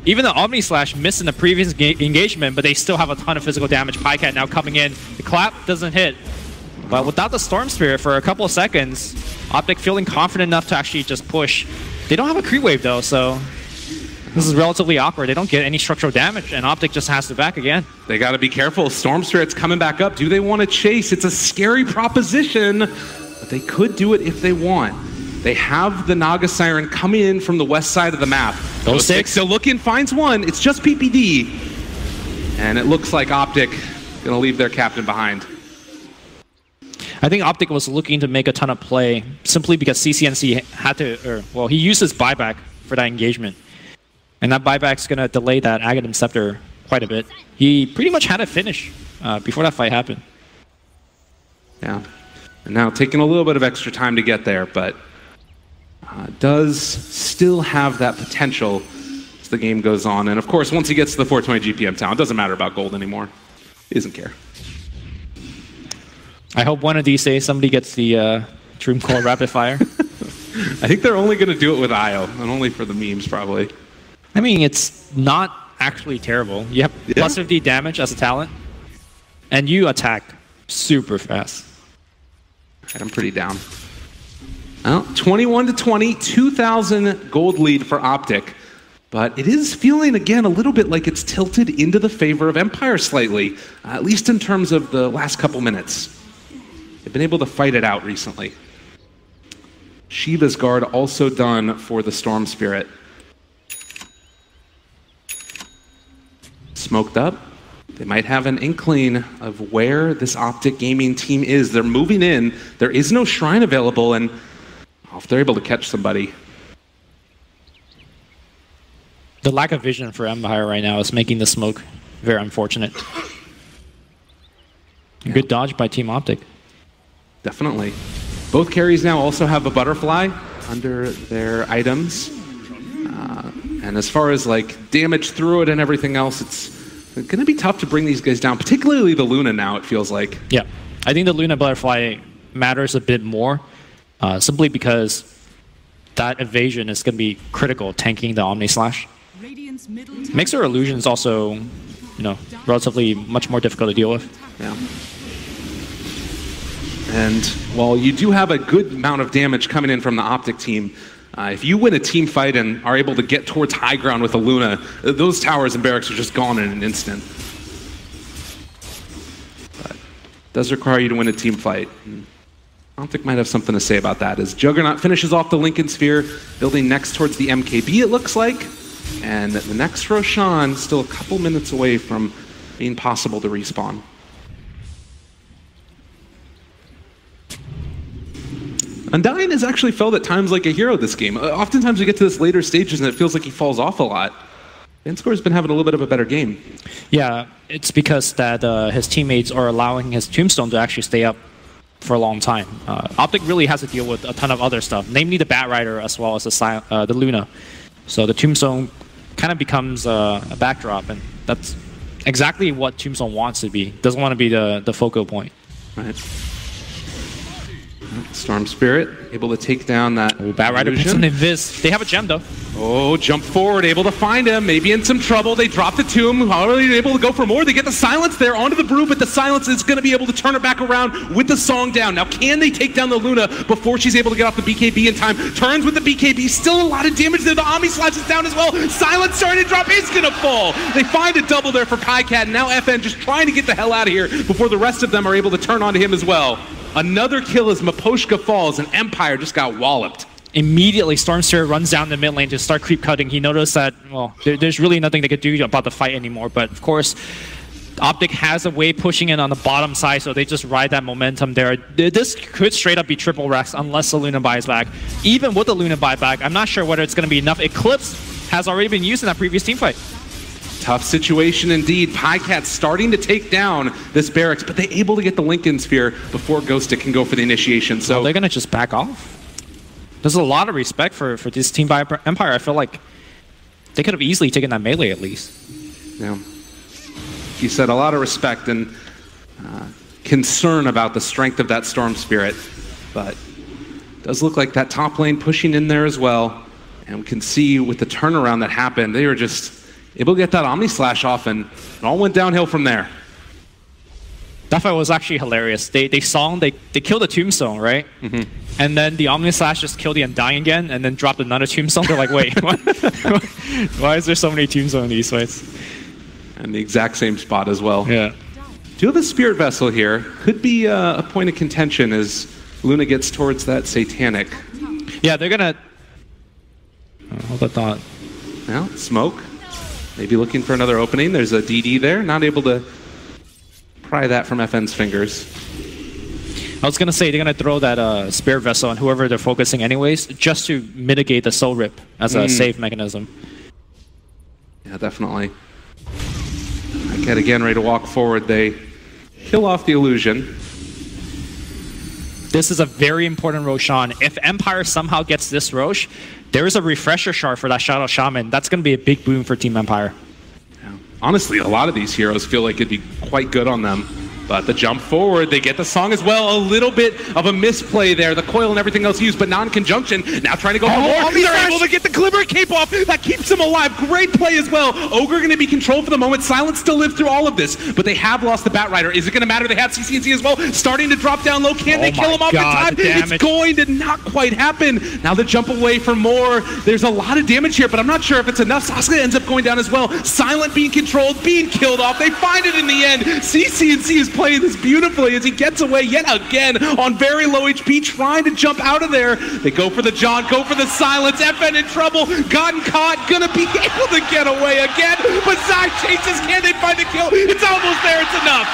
even the Omni Slash missed in the previous engagement, but they still have a ton of physical damage. Pycat now coming in. The clap doesn't hit, but without the Storm Spirit for a couple of seconds, OpTic feeling confident enough to actually just push. They don't have a creep wave though, so this is relatively awkward. They don't get any structural damage, and OpTic just has to back again. They got to be careful. Storm Spirit's coming back up. Do they want to chase? It's a scary proposition, but they could do it if they want. They have the Naga Siren coming in from the west side of the map. Ghost Stick still looking, finds one. It's just PPD. And it looks like OpTic going to leave their captain behind. I think OpTic was looking to make a ton of play simply because CCNC had to, well, he used his buyback for that engagement. And that buyback's going to delay that Aghanim Scepter quite a bit. He pretty much had it finish before that fight happened. Yeah. And now taking a little bit of extra time to get there, but does still have that potential as the game goes on. And of course, once he gets to the 420 GPM town, it doesn't matter about gold anymore. He doesn't care. I hope one of these days somebody gets the Dream Core Rapid Fire. I think they're only going to do it with IO, and only for the memes, probably. I mean, it's not actually terrible. You have plus 50 damage as a talent, and you attack super fast. I'm pretty down. Well, 21-20, 2,000 gold lead for OpTic. But it is feeling, again, a little bit like it's tilted into the favor of Empire slightly, at least in terms of the last couple minutes. They've been able to fight it out recently. Shiva's Guard also done for the Storm Spirit. Smoked up. They might have an inkling of where this OpTic gaming team is. They're moving in. There is no shrine available, and if they're able to catch somebody. The lack of vision for Empire right now is making the smoke very unfortunate. Yeah. Good dodge by Team OpTic. Definitely. Both carries now also have a butterfly under their items. And as far as like damage through it and everything else, it's going to be tough to bring these guys down, particularly the Luna now, it feels like. Yeah, I think the Luna Butterfly matters a bit more, simply because that evasion is going to be critical, tanking the Omni Slash. Mixer Illusion is also, relatively much more difficult to deal with. Yeah. And while you do have a good amount of damage coming in from the OpTic team, if you win a team fight and are able to get towards high ground with a Luna, those towers and barracks are just gone in an instant. But it does require you to win a team fight. OpTic might have something to say about that, as Juggernaut finishes off the Lincoln Sphere, building next towards the MKB, it looks like. And the next Roshan still a couple minutes away from being possible to respawn. Undying has actually felt at times like a hero this game. Oftentimes we get to this later stages and it feels like he falls off a lot. Vanscore's been having a little bit of a better game. Yeah, it's because that his teammates are allowing his Tombstone to actually stay up for a long time. OpTic really has to deal with a ton of other stuff, namely the Bat Rider as well as the Luna. So the Tombstone kind of becomes a backdrop, and that's exactly what Tombstone wants to be. Doesn't want to be the focal point. Right. Storm Spirit able to take down that. Oh, Bat Rider puts an invis. They have a gem though. Oh, jump forward, able to find him. Maybe in some trouble. They drop the tomb. However, they're able to go for more. They get the silence there onto the brew, but the silence is going to be able to turn it back around with the song down. Now, can they take down the Luna before she's able to get off the BKB in time? Turns with the BKB. Still a lot of damage there. The Omni Slash is down as well. Silence starting to drop. Is going to fall. They find a double there for PyCat. And now FN just trying to get the hell out of here before the rest of them are able to turn onto him as well. Another kill as Maposhka falls, and Empire just got walloped. Immediately, Stormsphere runs down the mid lane to start creep cutting. He noticed that, well, there's really nothing they could do about the fight anymore. But of course, OpTic has a way pushing in on the bottom side, so they just ride that momentum there. This could straight up be triple Rex unless the Luna buys back. Even with the Luna buyback, I'm not sure whether it's going to be enough. Eclipse has already been used in that previous team fight. Tough situation indeed. PyCat starting to take down this barracks, but they able to get the Lincoln Sphere before Ghostic can go for the initiation. So they're going to just back off. There's a lot of respect for this team by Empire. I feel like they could have easily taken that melee at least. Yeah. He said a lot of respect and concern about the strength of that Storm Spirit, but it does look like that top lane pushing in there as well. And we can see with the turnaround that happened, they were just able to get that Omni Slash off, and it all went downhill from there. That fight was actually hilarious. They killed the Tombstone, right? Mm-hmm. And then the Omni Slash just killed the Undying again, and then dropped another Tombstone. They're like, wait, what? Why is there so many Tombstones in these fights? And the exact same spot as well. Yeah. Do have a Spirit Vessel here. Could be a point of contention as Luna gets towards that Satanic. Yeah, they're gonna... hold that thought. Well, smoke. Maybe looking for another opening. There's a DD there. Not able to pry that from FN's fingers. I was going to say they're going to throw that Spirit Vessel on whoever they're focusing anyways, just to mitigate the Soul Rip as a save mechanism. Yeah, definitely. Get again ready to walk forward. They kill off the illusion. This is a very important Roshan. If Empire somehow gets this Rosh, there is a refresher shard for that Shadow Shaman. That's going to be a big boon for Team Empire. Yeah. Honestly, a lot of these heroes feel like it'd be quite good on them. But the jump forward, they get the song as well. A little bit of a misplay there. The coil and everything else used, but non-conjunction. Now trying to go for more. They're able to get the Glimmer Cape off. That keeps them alive. Great play as well. Ogre going to be controlled for the moment. Silence still lives through all of this, but they have lost the Bat Rider. Is it going to matter? They have CCNC as well. Starting to drop down low. Can they kill him off in time? It's going to not quite happen. Now the jump away for more. There's a lot of damage here, but I'm not sure if it's enough. Sasuke ends up going down as well. Silent being controlled, being killed off. They find it in the end. CCNC is playing this beautifully as he gets away yet again on very low HP, trying to jump out of there. They go for the John, go for the silence. FN in trouble, gotten caught, gonna be able to get away again. But Zai chases, can they find the kill? It's almost there, it's enough.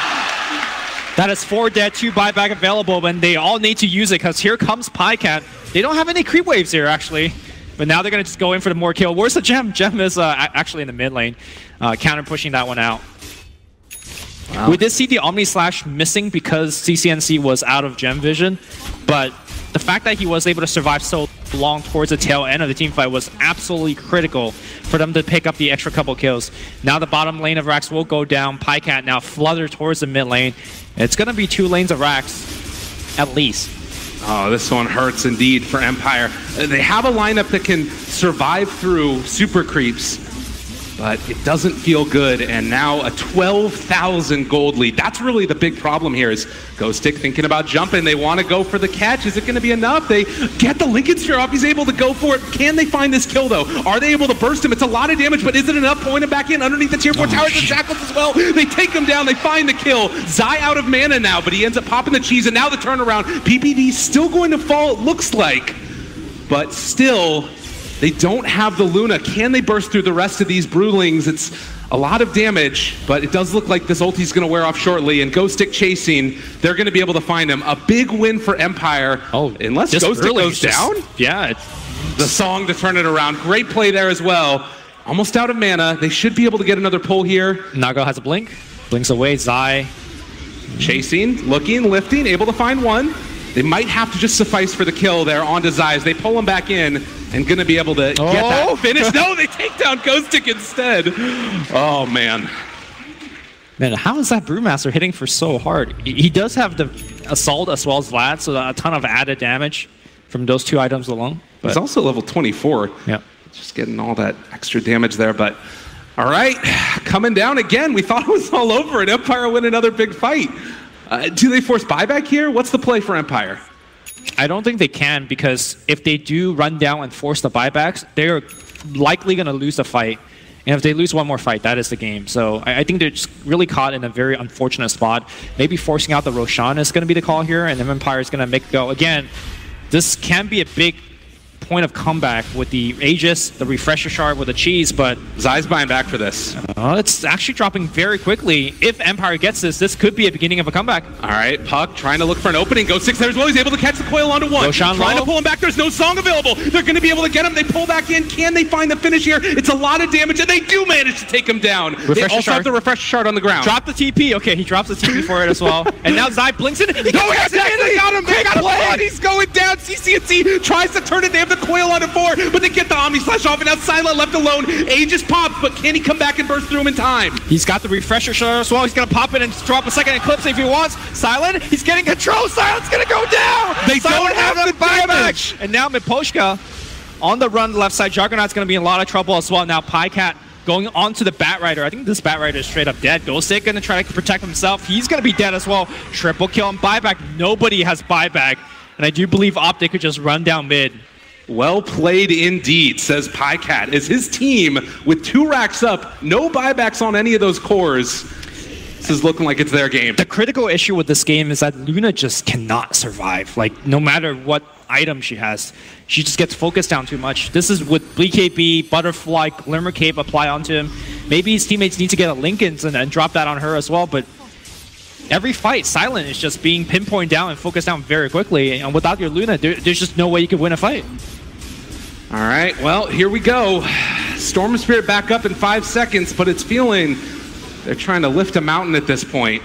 That is 4 dead, 2 buyback available, and they all need to use it because here comes PyCat. They don't have any creep waves here, actually. But now they're going to just go in for the more kill. Where's the gem? Gem is actually in the mid lane, counter pushing that one out. Wow. We did see the Omni Slash missing because CCNC was out of gem vision, but the fact that he was able to survive so long towards the tail end of the team fight was absolutely critical for them to pick up the extra couple kills. Now the bottom lane of Rax will go down. Pycat now flutter towards the mid lane. It's going to be 2 lanes of Rax, at least. Oh, this one hurts indeed for Empire. They have a lineup that can survive through super creeps, but it doesn't feel good, and now a 12,000 gold lead. That's really the big problem here is OpTic thinking about jumping. They want to go for the catch. Is it going to be enough? They get the Lincoln Sphere off. He's able to go for it. Can they find this kill, though? Are they able to burst him? It's a lot of damage, but is it enough? Point him back in underneath the tier 4 towers and shackles as well. They take him down. They find the kill. Zai out of mana now, but he ends up popping the cheese, and now the turnaround. PPD still going to fall, it looks like, but still, they don't have the Luna. Can they burst through the rest of these Brewlings? It's a lot of damage, but it does look like this ulti's going to wear off shortly, and OpTic chasing, they're going to be able to find him. A big win for Empire. Oh, unless OpTic goes down? Yeah. The song to turn it around. Great play there as well. Almost out of mana. They should be able to get another pull here. Nago has a blink. Blinks away. Zai. Chasing, looking, lifting, able to find one. They might have to just suffice for the kill there onto Zai as they pull him back in and going to be able to get that finish. No, they take down OpTic instead. Oh, man. Man, how is that Brewmaster hitting for so hard? He does have the Assault as well as Vlad, so a ton of added damage from those 2 items alone. But he's also level 24. Yeah. Just getting all that extra damage there, but all right, coming down again. We thought it was all over and Empire win another big fight. Do they force buyback here? What's the play for Empire? I don't think they can, because if they do run down and force the buybacks, they're likely going to lose the fight. And if they lose one more fight, that is the game. So I think they're just really caught in a very unfortunate spot. Maybe forcing out the Roshan is going to be the call here, and then Empire is going to make it go. Again, this can be a big point of comeback with the Aegis, the Refresher Shard with the cheese, but Zai's buying back for this. It's actually dropping very quickly. If Empire gets this could be a beginning of a comeback. All right, Puck trying to look for an opening. OpTic there as well. He's able to catch the coil onto one. Roshan trying low. to pull him back. There's no song available. They're going to be able to get him. They pull back in. Can they find the finish here? It's a lot of damage, and they do manage to take him down. They also have the Refresher Shard on the ground. Drop the TP. Okay, he drops the TP for it as well. And now Zai blinks in. They got him. They got him. He's going down. CCNC tries to turn it. They have the coil onto 4. But they get the Omni Slash off, and now Sila left alone. Aegis pops, but can he come back and burst through him in time? He's got the Refresher Shard as well. He's going to pop it and drop a second Eclipse if he wants. Silent, he's getting control. Silent's going to go down. They don't have the damage. And now Miposhka on the run left side. Juggernaut's going to be in a lot of trouble as well. Now Pycat going onto the Bat Rider. I think this Bat Rider is straight up dead. OpTic going to try to protect himself. He's going to be dead as well. Triple kill and buyback. Nobody has buyback. And I do believe OpTic could just run down mid. Well played indeed, says Pycat. As his team, with 2 racks up, no buybacks on any of those cores, this is looking like it's their game. The critical issue with this game is that Luna just cannot survive. Like, no matter what item she has, she just gets focused down too much. This is with BKB, Butterfly, Glimmer Cape apply onto him. Maybe his teammates need to get a Lincoln's and drop that on her as well, but every fight, Silent is just being pinpointed down and focused down very quickly, and without your Luna, there's just no way you could win a fight. All right, well, here we go. Storm Spirit back up in 5 seconds, but it's feeling they're trying to lift a mountain at this point.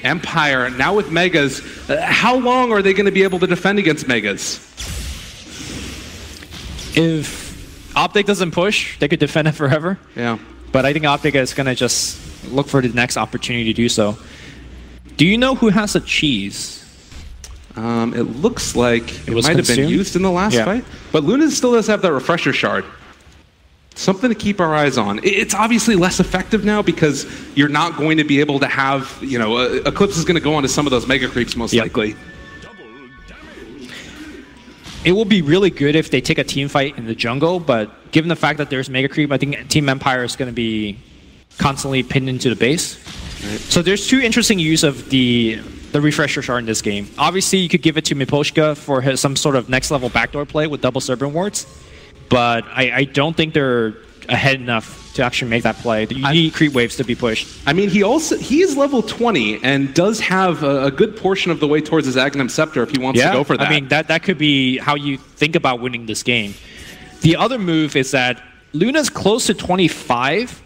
Empire, now with Megas. How long are they going to be able to defend against Megas? If OpTic doesn't push, they could defend it forever. Yeah. But I think OpTic is going to just look for the next opportunity to do so. Do you know who has a cheese? It looks like it was might have been consumed? used in the last fight. But Luna still does have that Refresher Shard. Something to keep our eyes on. It's obviously less effective now because you're not going to be able to have, you know, Eclipse is going to go onto some of those Mega Creeps most likely. It will be really good if they take a team fight in the jungle, but given the fact that there's Mega Creep, I think Team Empire is going to be constantly pinned into the base. Right. So there's 2 interesting use of the Refresher Shard in this game. Obviously, you could give it to Miposhka for some sort of next level backdoor play with double Serpent Wards, but I don't think they're ahead enough to actually make that play. You need creep waves to be pushed. I mean, he is level 20 and does have a good portion of the way towards his Agnum Scepter if he wants to go for that. I mean, that could be how you think about winning this game. The other move is that Luna's close to 25.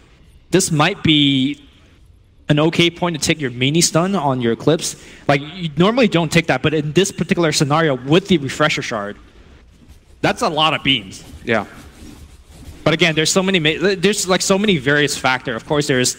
This might be an okay point to take your mini stun on your clips. Like, you normally don't take that, but in this particular scenario with the refresher shard, that's a lot of beams. Yeah. But again, there's so many various factors. Of course, there's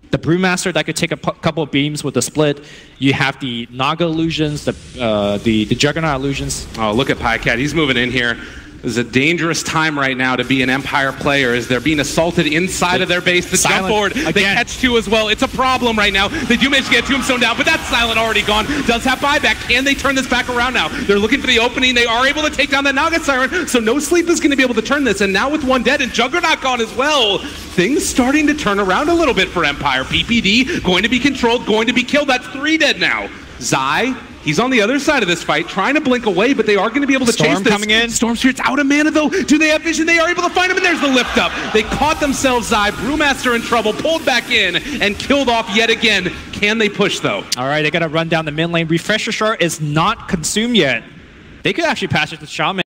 the Brewmaster that could take a couple of beams with the split. You have the Naga illusions, the Juggernaut illusions. Oh, look at PyCat. He's moving in here. This is a dangerous time right now to be an Empire player as they're being assaulted inside of their base. The jump forward, they catch two as well. It's a problem right now. They do manage to get Tombstone down, but that's Silent already gone. Does have buyback. Can they turn this back around now? They're looking for the opening. They are able to take down that Naga Siren, so No Sleep is going to be able to turn this. And now with one dead and Juggernaut gone as well, things starting to turn around a little bit for Empire. PPD going to be controlled, going to be killed. That's 3 dead now. Zai, he's on the other side of this fight, trying to blink away, but they are going to be able to chase this. Coming in. Storm Spirit's out of mana, though. Do they have vision? They are able to find him, and there's the lift up. They caught themselves, Zai. Brewmaster in trouble, pulled back in, and killed off yet again. Can they push, though? All right, they got to run down the mid lane. Refresher shard is not consumed yet. They could actually pass it to Shaman.